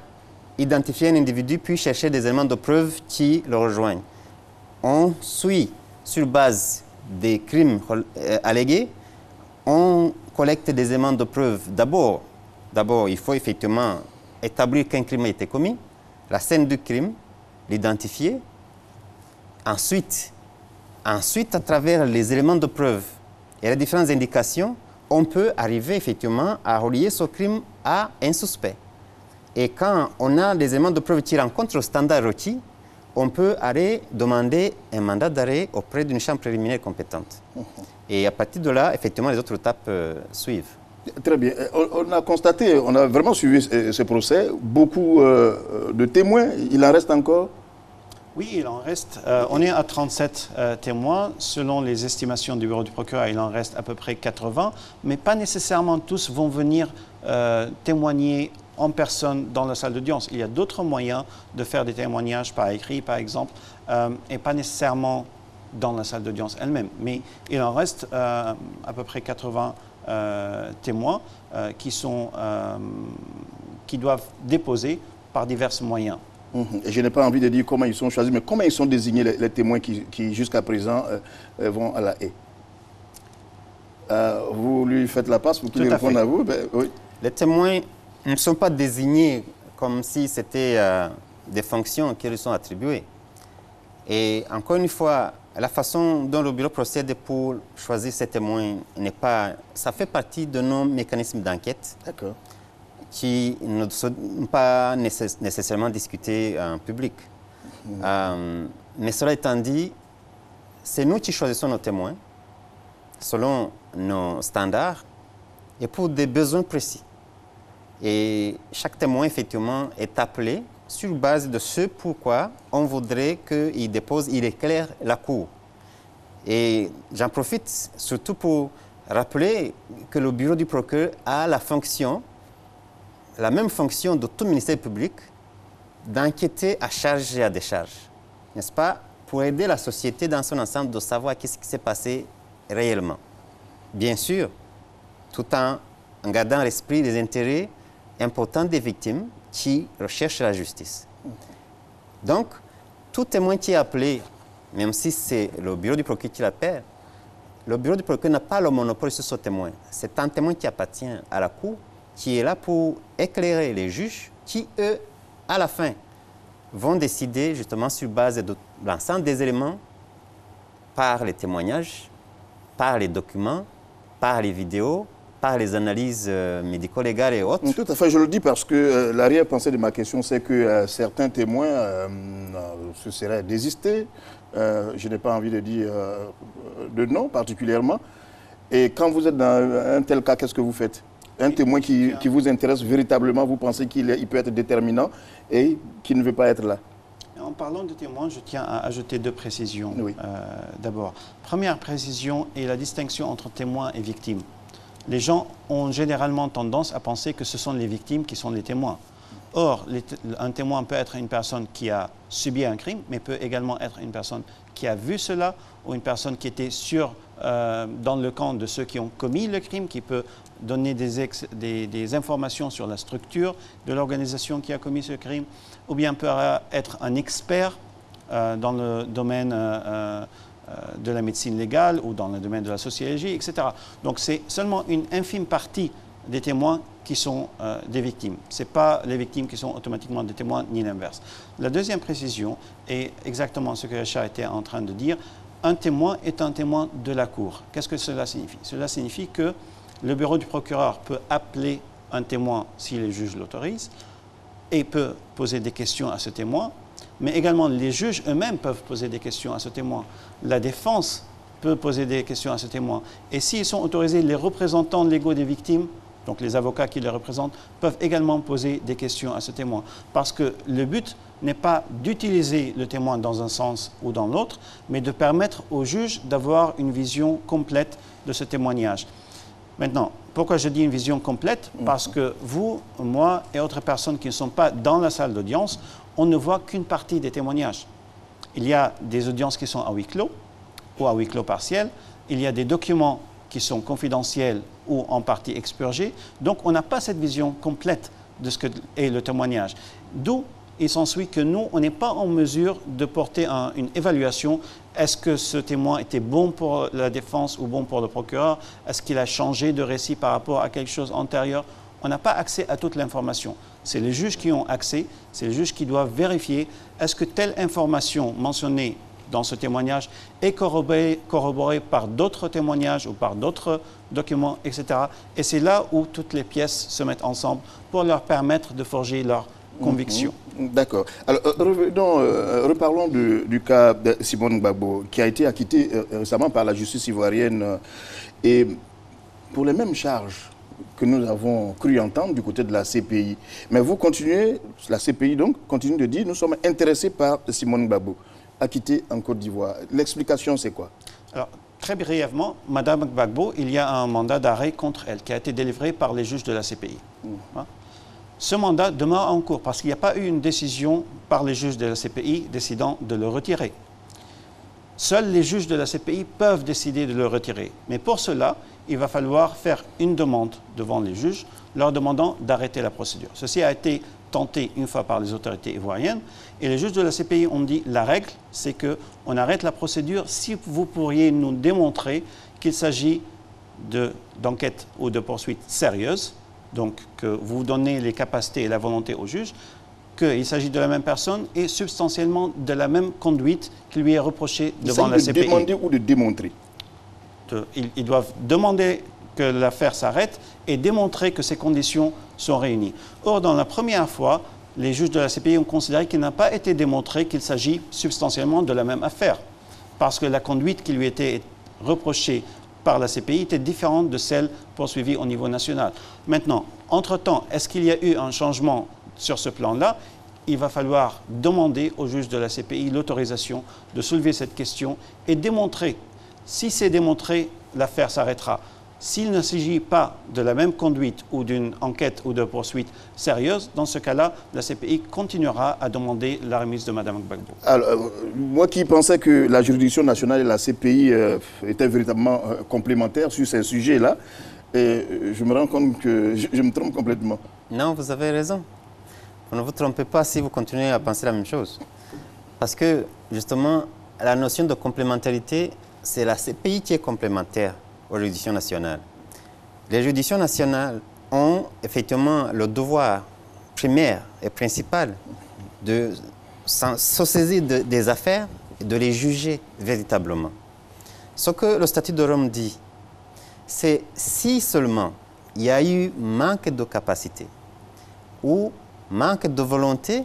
Speaker 3: identifier un individu puis chercher des éléments de preuve qui le rejoignent. On suit sur base des crimes allégués, on collecte des éléments de preuve. D'abord, il faut effectivement établir qu'un crime a été commis, la scène du crime, l'identifier. Ensuite, à travers les éléments de preuve et les différentes indications, on peut arriver effectivement à relier ce crime à un suspect. Et quand on a des éléments de preuve qui rencontrent le standard requis, on peut aller demander un mandat d'arrêt auprès d'une chambre préliminaire compétente. Et à partir de là, effectivement, les autres étapes suivent.
Speaker 1: Très bien. On a constaté, on a vraiment suivi ce procès. Beaucoup de témoins, il en reste encore?
Speaker 2: Oui, il en reste. On est à 37 témoins. Selon les estimations du bureau du procureur, il en reste à peu près 80. Mais pas nécessairement tous vont venir témoigner en personne dans la salle d'audience. Il y a d'autres moyens de faire des témoignages par écrit, par exemple, et pas nécessairement dans la salle d'audience elle-même. Mais il en reste à peu près 80 témoins qui doivent déposer par divers moyens.
Speaker 1: Et je n'ai pas envie de dire comment ils sont choisis, mais comment ils sont désignés, les témoins qui jusqu'à présent, vont à la haie? Vous lui faites la passe pour qu'il réponde à vous? Ben, oui.
Speaker 3: Les témoins ne sont pas désignés comme si c'était des fonctions qui leur sont attribuées. Et encore une fois, la façon dont le bureau procède pour choisir ces témoins n'est pas... Ça fait partie de nos mécanismes d'enquête.
Speaker 1: D'accord.
Speaker 3: Qui ne sont pas nécessairement discutés en public. Mais cela étant dit, c'est nous qui choisissons nos témoins selon nos standards et pour des besoins précis. Et chaque témoin, effectivement, est appelé sur base de ce pourquoi on voudrait qu'il dépose, il éclaire la cour. Et j'en profite surtout pour rappeler que le bureau du procureur a la même fonction de tout ministère public d'enquêter à charge et à décharge, n'est-ce pas, pour aider la société dans son ensemble de savoir qu'est-ce qui s'est passé réellement. Bien sûr, tout en gardant à l'esprit les intérêts importants des victimes qui recherchent la justice. Donc, tout témoin qui est appelé, même si c'est le bureau du procureur qui l'appelle, le bureau du procureur n'a pas le monopole sur ce témoin. C'est un témoin qui appartient à la cour, qui est là pour éclairer les juges qui, eux, à la fin, vont décider justement sur base de l'ensemble des éléments, par les témoignages, par les documents, par les vidéos, par les analyses médico-légales et autres.
Speaker 1: Tout à fait, je le dis parce que l'arrière-pensée de ma question, c'est que certains témoins se seraient désistés. Je n'ai pas envie de dire de nom particulièrement. Et quand vous êtes dans un tel cas, qu'est-ce que vous faites? Un témoin qui vous intéresse véritablement, vous pensez qu'il peut être déterminant et qui ne veut pas être là?
Speaker 2: En parlant de témoins, je tiens à ajouter deux précisions.
Speaker 1: Oui.
Speaker 2: D'abord, première précision est la distinction entre témoins et victimes. Les gens ont généralement tendance à penser que ce sont les victimes qui sont les témoins. Or, un témoin peut être une personne qui a subi un crime, mais peut également être une personne qui a vu cela, ou une personne qui était dans le camp de ceux qui ont commis le crime, qui peut donner des informations sur la structure de l'organisation qui a commis ce crime, ou bien peut être un expert dans le domaine de la médecine légale ou dans le domaine de la sociologie, etc. Donc c'est seulement une infime partie des témoins qui sont des victimes. Ce n'est pas les victimes qui sont automatiquement des témoins, ni l'inverse. La deuxième précision est exactement ce que Richard était en train de dire. Un témoin est un témoin de la cour. Qu'est-ce que cela signifie? Cela signifie que le bureau du procureur peut appeler un témoin si les juges l'autorisent et peut poser des questions à ce témoin, mais également les juges eux-mêmes peuvent poser des questions à ce témoin. La défense peut poser des questions à ce témoin. Et s'ils sont autorisés, les représentants légaux des victimes, donc les avocats qui les représentent, peuvent également poser des questions à ce témoin. Parce que le but n'est pas d'utiliser le témoin dans un sens ou dans l'autre, mais de permettre aux juges d'avoir une vision complète de ce témoignage. Maintenant, pourquoi je dis une vision complète? Parce que vous, moi et autres personnes qui ne sont pas dans la salle d'audience, on ne voit qu'une partie des témoignages. Il y a des audiences qui sont à huis clos ou à huis clos partiel. Il y a des documents qui sont confidentiels ou en partie expurgés. Donc, on n'a pas cette vision complète de ce qu'est le témoignage. D'où il s'ensuit que nous, on n'est pas en mesure de porter une évaluation. Est-ce que ce témoin était bon pour la défense ou bon pour le procureur? Est-ce qu'il a changé de récit par rapport à quelque chose antérieur? On n'a pas accès à toute l'information. C'est les juges qui ont accès, c'est les juges qui doivent vérifier est-ce que telle information mentionnée dans ce témoignage est corroborée par d'autres témoignages ou par d'autres documents, etc. Et c'est là où toutes les pièces se mettent ensemble pour leur permettre de forger leur conviction.
Speaker 1: D'accord. Alors, reparlons du cas de Simone Gbagbo, qui a été acquitté récemment par la justice ivoirienne. Et pour les mêmes charges que nous avons cru entendre du côté de la CPI. Mais vous continuez, la CPI donc, continue de dire nous sommes intéressés par Simone Gbagbo, acquittée en Côte d'Ivoire. L'explication, c'est quoi?
Speaker 2: Alors, très brièvement, Mme Gbagbo, il y a un mandat d'arrêt contre elle qui a été délivré par les juges de la CPI. Ce mandat demeure en cours parce qu'il n'y a pas eu une décision par les juges de la CPI décidant de le retirer. Seuls les juges de la CPI peuvent décider de le retirer. Mais pour cela, il va falloir faire une demande devant les juges, leur demandant d'arrêter la procédure. Ceci a été tenté une fois par les autorités ivoiriennes et les juges de la CPI ont dit la règle, c'est qu'on arrête la procédure si vous pourriez nous démontrer qu'il s'agit d'enquêtes ou de poursuites sérieuses, donc que vous donnez les capacités et la volonté aux juges, qu'il s'agit de la même personne et substantiellement de la même conduite qui lui est reprochée devant la CPI.
Speaker 1: De demander ou de démontrer?
Speaker 2: Ils doivent demander que l'affaire s'arrête et démontrer que ces conditions sont réunies. Or, dans la première fois, les juges de la CPI ont considéré qu'il n'a pas été démontré qu'il s'agit substantiellement de la même affaire, parce que la conduite qui lui était reprochée par la CPI était différente de celle poursuivie au niveau national. Maintenant, entre-temps, est-ce qu'il y a eu un changement sur ce plan-là? Il va falloir demander aux juges de la CPI l'autorisation de soulever cette question et démontrer. Si c'est démontré, l'affaire s'arrêtera. S'il ne s'agit pas de la même conduite ou d'une enquête ou de poursuite sérieuse, dans ce cas-là, la CPI continuera à demander la remise de Mme Gbagbo.
Speaker 1: Alors, moi qui pensais que la juridiction nationale et la CPI étaient véritablement complémentaires sur ces sujets-là, je me rends compte que je me trompe complètement.
Speaker 3: Non, vous avez raison. Vous ne vous trompez pas si vous continuez à penser la même chose. Parce que, justement, la notion de complémentarité, c'est la CPI qui est complémentaire aux juridictions nationales. Les juridictions nationales ont effectivement le devoir primaire et principal de se saisir des affaires et de les juger véritablement. Ce que le statut de Rome dit, c'est si seulement il y a eu manque de capacité ou manque de volonté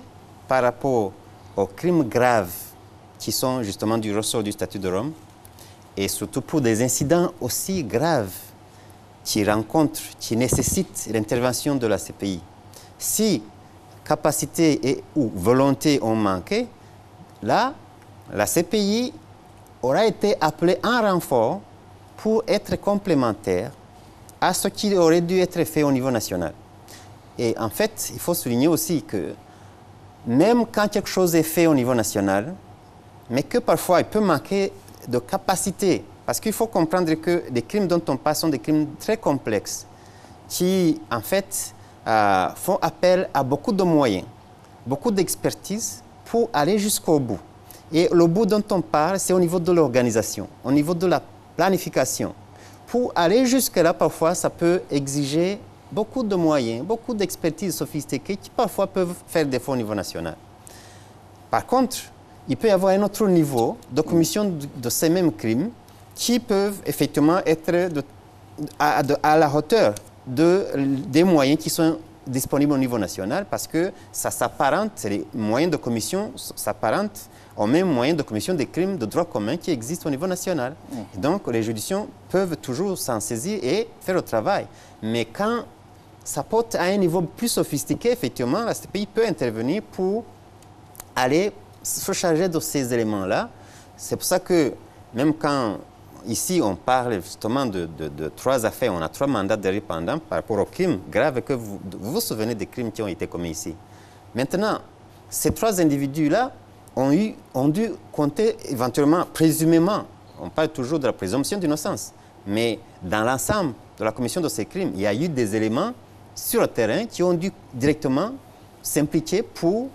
Speaker 3: par rapport aux crimes graves qui sont justement du ressort du statut de Rome, et surtout pour des incidents aussi graves qui nécessitent l'intervention de la CPI. Si capacité et ou volonté ont manqué, là, la CPI aura été appelée en renfort pour être complémentaire à ce qui aurait dû être fait au niveau national. Et en fait, il faut souligner aussi que même quand quelque chose est fait au niveau national, mais que parfois il peut manquer de capacité, parce qu'il faut comprendre que les crimes dont on parle sont des crimes très complexes, qui en fait font appel à beaucoup de moyens, beaucoup d'expertise pour aller jusqu'au bout. Et le bout dont on parle, c'est au niveau de l'organisation, au niveau de la planification. Pour aller jusque-là, parfois, ça peut exiger beaucoup de moyens, beaucoup d'expertise sophistiquée qui parfois peuvent faire défaut au niveau national. Par contre, il peut y avoir un autre niveau de commission de ces mêmes crimes qui peuvent effectivement être à la hauteur des moyens qui sont disponibles au niveau national, parce que ça s'apparente, les moyens de commission s'apparentent aux mêmes moyens de commission des crimes de droit commun qui existent au niveau national. Et donc, les juridictions peuvent toujours s'en saisir et faire le travail. Mais quand ça porte à un niveau plus sophistiqué, effectivement, la CPI peut intervenir pour aller se charger de ces éléments-là. C'est pour ça que même quand ici on parle justement de 3 affaires, on a 3 mandats d'arrêt pendant par rapport aux crimes graves, que vous vous souvenez des crimes qui ont été commis ici. Maintenant, ces 3 individus-là ont dû compter éventuellement, présumément, on parle toujours de la présomption d'innocence, mais dans l'ensemble de la commission de ces crimes, il y a eu des éléments sur le terrain qui ont dû directement s'impliquer pour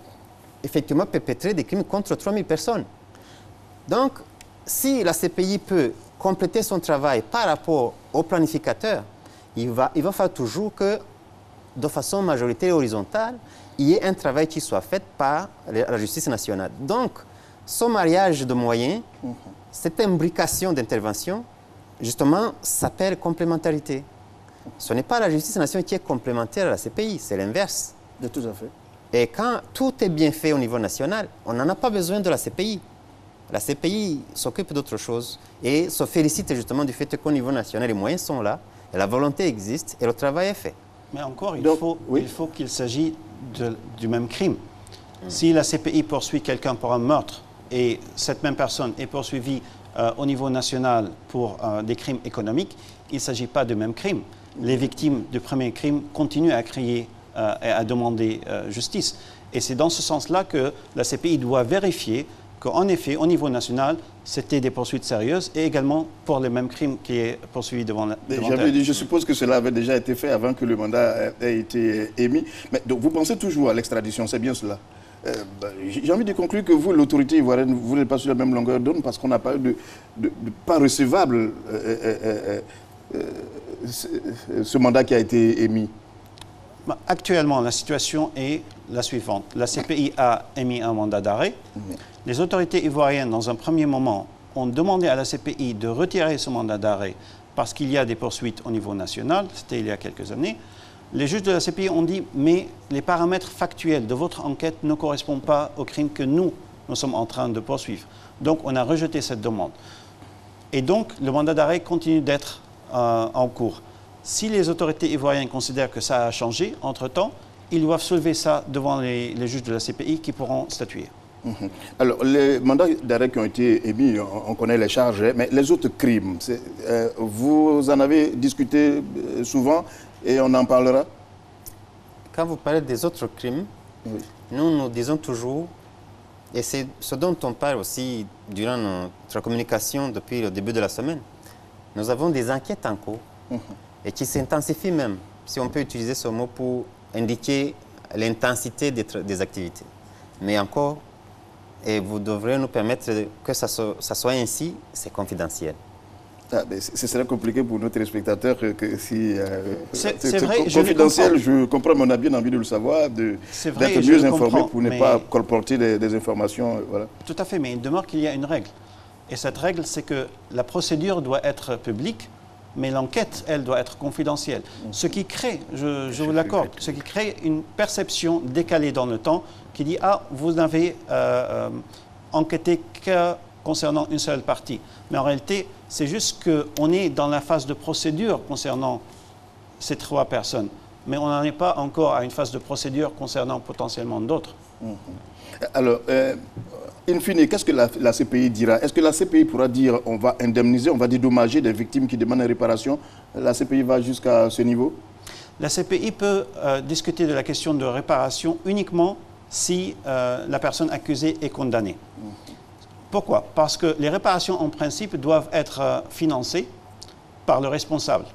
Speaker 3: effectivement perpétrer des crimes contre 3000 personnes. Donc, si la CPI peut compléter son travail par rapport au planificateur, il va falloir toujours que, de façon majoritaire et horizontale, il y ait un travail qui soit fait par la justice nationale. Donc, ce mariage de moyens, cette imbrication d'intervention, justement, s'appelle complémentarité. Ce n'est pas la justice nationale qui est complémentaire à la CPI, c'est l'inverse.
Speaker 1: De tout à fait.
Speaker 3: Et quand tout est bien fait au niveau national, on n'en a pas besoin de la CPI. La CPI s'occupe d'autre chose et se félicite justement du fait qu'au niveau national, les moyens sont là. La volonté existe et le travail est fait.
Speaker 2: Mais encore, il faut qu'il s'agisse du même crime. Si la CPI poursuit quelqu'un pour un meurtre et cette même personne est poursuivie au niveau national pour des crimes économiques, il ne s'agit pas du même crime. Les victimes du premier crime continuent à crier et à demander justice. Et c'est dans ce sens-là que la CPI doit vérifier qu'en effet, au niveau national, c'était des poursuites sérieuses et également pour les mêmes crimes qui est poursuivi devant elle.
Speaker 1: Je suppose que cela avait déjà été fait avant que le mandat ait été émis. Mais donc vous pensez toujours à l'extradition, c'est bien cela? J'ai envie de conclure que vous, l'autorité ivoirienne, vous n'êtes pas sur la même longueur d'onde parce qu'on n'a pas eu de pas recevable ce mandat qui a été émis.
Speaker 2: Actuellement, la situation est la suivante. La CPI a émis un mandat d'arrêt. Les autorités ivoiriennes, dans un premier moment, ont demandé à la CPI de retirer ce mandat d'arrêt parce qu'il y a des poursuites au niveau national. C'était il y a quelques années. Les juges de la CPI ont dit « mais les paramètres factuels de votre enquête ne correspondent pas au crime que nous sommes en train de poursuivre ». Donc, on a rejeté cette demande. Et donc, le mandat d'arrêt continue d'être en cours. Si les autorités ivoiriennes considèrent que ça a changé entre-temps, ils doivent soulever ça devant les juges de la CPI qui pourront statuer.
Speaker 1: Alors, les mandats d'arrêt qui ont été émis, on connaît les charges, mais les autres crimes, vous en avez discuté souvent et on en parlera?
Speaker 3: Quand vous parlez des autres crimes, nous disons toujours, et c'est ce dont on parle aussi durant notre communication depuis le début de la semaine, nous avons des enquêtes en cours et qui s'intensifient même, si on peut utiliser ce mot pour indiquer l'intensité des activités. Mais encore, et vous devrez nous permettre que ça soit ainsi, c'est confidentiel.
Speaker 1: Ce serait compliqué pour nos téléspectateurs que si...
Speaker 2: c'est vrai,
Speaker 1: confidentiel, je comprends, mais on a bien envie de le savoir, d'être mieux informé pour ne pas colporter des informations. Voilà.
Speaker 2: Tout à fait, mais il demeure qu'il y a une règle. Et cette règle, c'est que la procédure doit être publique, mais l'enquête, elle, doit être confidentielle. Ce qui crée, je vous l'accorde, ce qui crée une perception décalée dans le temps qui dit « Ah, vous n'avez enquêté que concernant une seule partie ». Mais en réalité, c'est juste qu'on est dans la phase de procédure concernant ces 3 personnes. Mais on n'en est pas encore à une phase de procédure concernant potentiellement d'autres.
Speaker 1: Alors, in fine, qu'est-ce que la CPI dira? Est-ce que la CPI pourra dire on va indemniser, on va dédommager des victimes qui demandent une réparation? La CPI va jusqu'à ce niveau?
Speaker 2: La CPI peut discuter de la question de réparation uniquement si la personne accusée est condamnée. Pourquoi? Parce que les réparations, en principe, doivent être financées par le responsable.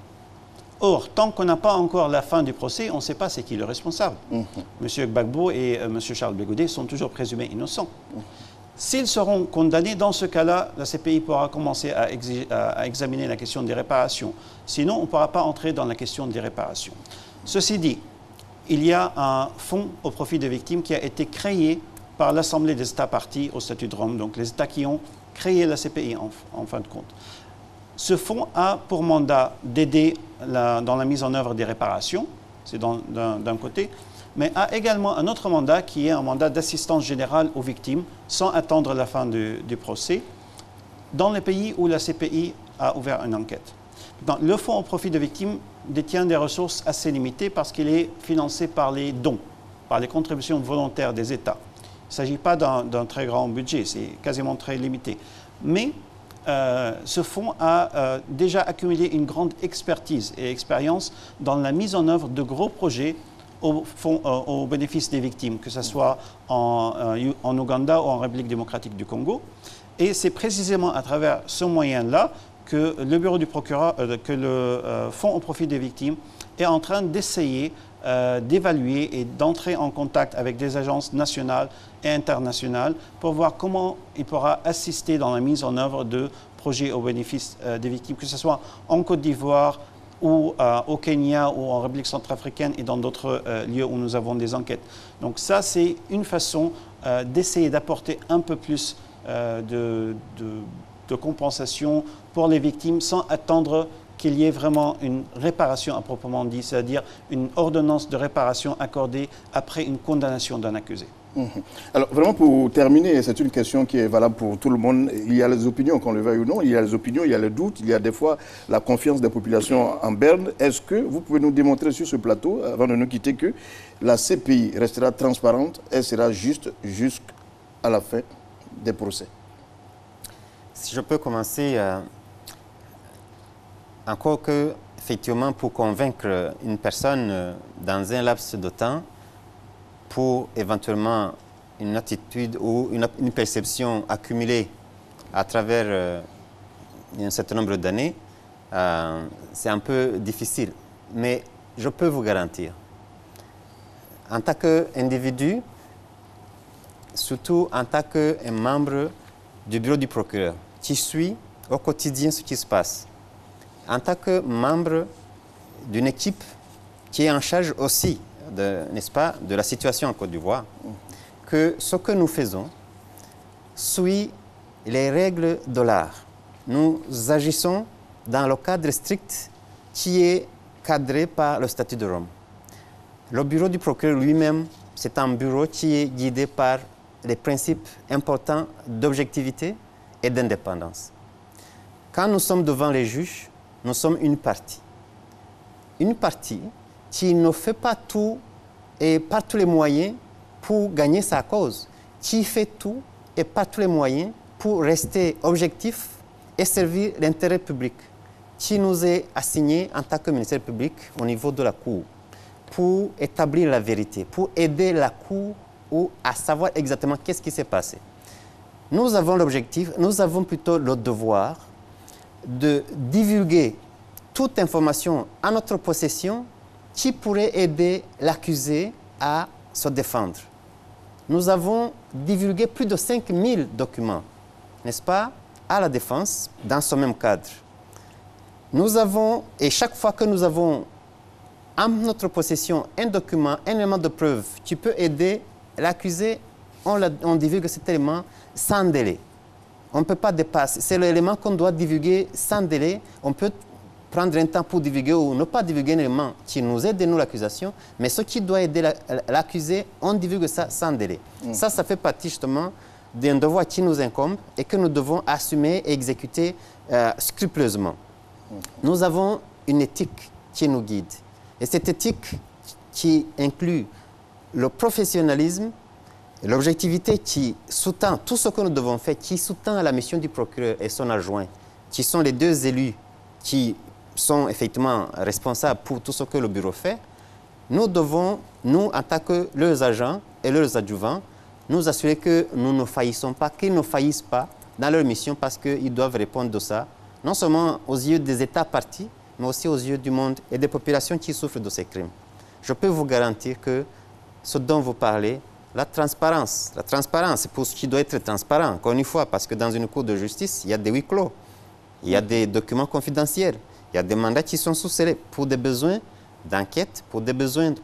Speaker 2: Or, tant qu'on n'a pas encore la fin du procès, on ne sait pas c'est qui le responsable. M. Gbagbo et M. Charles Blé Goudé sont toujours présumés innocents. S'ils seront condamnés, dans ce cas-là, la CPI pourra commencer à examiner la question des réparations. Sinon, on ne pourra pas entrer dans la question des réparations. Ceci dit, il y a un fonds au profit des victimes qui a été créé par l'Assemblée des États partis au statut de Rome, donc les États qui ont créé la CPI en fin de compte. Ce fonds a pour mandat d'aider dans la mise en œuvre des réparations, c'est d'un côté, mais a également un autre mandat qui est un mandat d'assistance générale aux victimes sans attendre la fin du procès dans les pays où la CPI a ouvert une enquête. Donc, le fonds au profit des victimes détient des ressources assez limitées parce qu'il est financé par les dons, par les contributions volontaires des États. Il ne s'agit pas d'un très grand budget, c'est quasiment très limité. Mais ce fonds a déjà accumulé une grande expertise et expérience dans la mise en œuvre de gros projets au bénéfice des victimes, que ce soit en Ouganda ou en République démocratique du Congo. Et c'est précisément à travers ce moyen-là que le bureau du procureur, que le Fonds au profit des victimes est en train d'essayer d'évaluer et d'entrer en contact avec des agences nationales et internationales pour voir comment il pourra assister dans la mise en œuvre de projets au bénéfice des victimes, que ce soit en Côte d'Ivoire ou au Kenya ou en République centrafricaine et dans d'autres lieux où nous avons des enquêtes. Donc ça, c'est une façon d'essayer d'apporter un peu plus de compensation pour les victimes sans attendre qu'il y ait vraiment une réparation à proprement dit, c'est-à-dire une ordonnance de réparation accordée après une condamnation d'un accusé.
Speaker 1: Alors, vraiment, pour terminer, c'est une question qui est valable pour tout le monde. Il y a les opinions, qu'on le veuille ou non, il y a les opinions, il y a les doutes, il y a des fois la confiance des populations en berne. Est-ce que vous pouvez nous démontrer sur ce plateau, avant de nous quitter, que la CPI restera transparente et sera juste jusqu'à la fin des procès?
Speaker 3: Si je peux commencer, encore que, effectivement, pour convaincre une personne dans un laps de temps, pour éventuellement une attitude ou une perception accumulée à travers un certain nombre d'années, c'est un peu difficile. Mais je peux vous garantir, en tant qu'individu, surtout en tant qu'un membre du bureau du procureur, qui suit au quotidien ce qui se passe, en tant que membre d'une équipe qui est en charge aussi, n'est-ce pas, de la situation en Côte d'Ivoire, que ce que nous faisons suit les règles de l'art. Nous agissons dans le cadre strict qui est cadré par le statut de Rome. Le bureau du procureur lui-même, c'est un bureau qui est guidé par les principes importants d'objectivité et d'indépendance. Quand nous sommes devant les juges, nous sommes une partie. Une partie qui ne fait pas tout et par tous les moyens pour gagner sa cause, qui fait tout et par tous les moyens pour rester objectif et servir l'intérêt public, qui nous est assigné en tant que ministère public au niveau de la Cour, pour établir la vérité, pour aider la Cour à savoir exactement qu'est-ce qui s'est passé. Nous avons l'objectif, nous avons plutôt le devoir de divulguer toute information à notre possession qui pourrait aider l'accusé à se défendre. Nous avons divulgué plus de 5000 documents, n'est-ce pas, à la défense dans ce même cadre. Nous avons, et chaque fois que nous avons en notre possession un document, un élément de preuve qui peut aider l'accusé, on divulgue cet élément sans délai. On ne peut pas dépasser. C'est l'élément qu'on doit divulguer sans délai. On peut prendre un temps pour divulguer ou ne pas divulguer un élément qui nous aide, nous, l'accusation, mais ce qui doit aider l'accusé, on divulgue ça sans délai. Ça fait partie justement d'un devoir qui nous incombe et que nous devons assumer et exécuter scrupuleusement. Nous avons une éthique qui nous guide. Et cette éthique qui inclut le professionnalisme, l'objectivité qui sous-tend tout ce que nous devons faire, qui sous-tend la mission du procureur et son adjoint, qui sont les deux élus qui sont effectivement responsables pour tout ce que le bureau fait, nous devons, nous, en tant que leurs agents et leurs adjuvants, nous assurer que nous ne faillissons pas, qu'ils ne faillissent pas dans leur mission parce qu'ils doivent répondre de ça, non seulement aux yeux des États partis, mais aussi aux yeux du monde et des populations qui souffrent de ces crimes. Je peux vous garantir que ce dont vous parlez, la transparence, c'est pour ce qui doit être transparent, encore une fois, parce que dans une cour de justice, il y a des huis clos, il y a des documents confidentiels, il y a des mandats qui sont sous-scellés pour des besoins d'enquête, pour des besoins de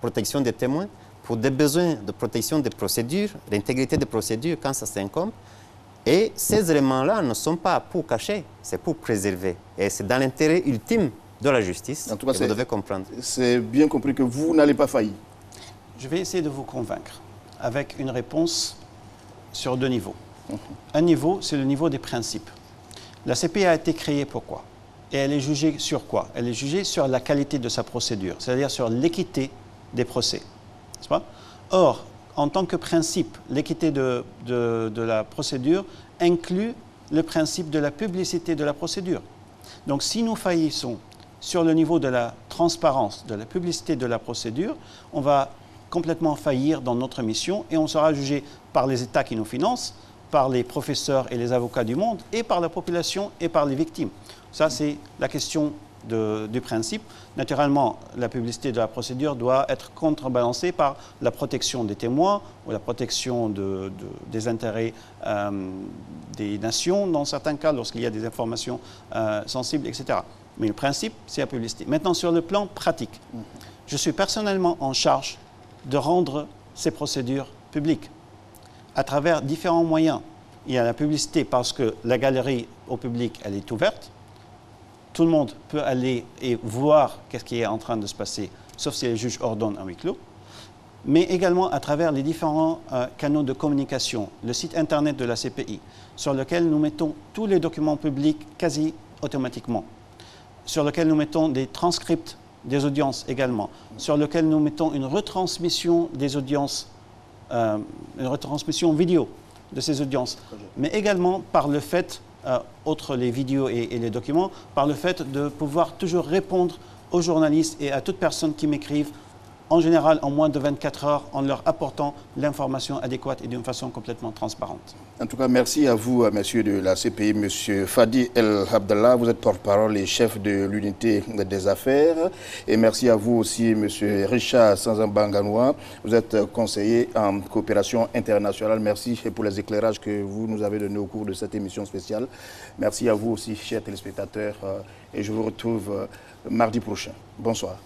Speaker 3: protection des témoins, pour des besoins de protection des procédures, l'intégrité des procédures quand ça s'incombe. Et ces éléments-là ne sont pas pour cacher, c'est pour préserver. Et c'est dans l'intérêt ultime de la justice,
Speaker 1: en tout cas,
Speaker 3: vous devez comprendre.
Speaker 1: C'est bien compris que vous n'allez pas faillir.
Speaker 2: Je vais essayer de vous convaincre avec une réponse sur deux niveaux. Un niveau, c'est le niveau des principes. La CPI a été créée pourquoi? Et elle est jugée sur quoi? Elle est jugée sur la qualité de sa procédure, c'est-à-dire sur l'équité des procès. N'est-ce pas? Or, en tant que principe, l'équité de la procédure inclut le principe de la publicité de la procédure. Donc, si nous faillissons sur le niveau de la transparence, de la publicité de la procédure, on va complètement faillir dans notre mission et on sera jugé par les États qui nous financent, par les professeurs et les avocats du monde, et par la population et par les victimes. Ça, c'est la question du principe. Naturellement, la publicité de la procédure doit être contrebalancée par la protection des témoins ou la protection des intérêts des nations, dans certains cas, lorsqu'il y a des informations sensibles, etc. Mais le principe, c'est la publicité. Maintenant, sur le plan pratique, je suis personnellement en charge de rendre ces procédures publiques à travers différents moyens. Il y a la publicité parce que la galerie au public, elle est ouverte. tout le monde peut aller et voir qu'est-ce qui est en train de se passer, sauf si les juges ordonnent un huis clos, mais également à travers les différents canaux de communication, le site internet de la CPI, sur lequel nous mettons tous les documents publics quasi automatiquement, sur lequel nous mettons des transcripts des audiences également, sur lequel nous mettons une retransmission des audiences, une retransmission vidéo de ces audiences, mais également par le fait, outre les vidéos et les documents, par le fait de pouvoir toujours répondre aux journalistes et à toute personne qui m'écrivent, en général en moins de 24 heures, en leur apportant l'information adéquate et d'une façon complètement transparente.
Speaker 1: En tout cas, merci à vous, messieurs de la CPI, monsieur Fadi El Abdallah, vous êtes porte-parole et chef de l'unité des affaires. Et merci à vous aussi, monsieur Richard Sanzambanganoua, vous êtes conseiller en coopération internationale. Merci pour les éclairages que vous nous avez donnés au cours de cette émission spéciale. Merci à vous aussi, chers téléspectateurs, et je vous retrouve mardi prochain. Bonsoir.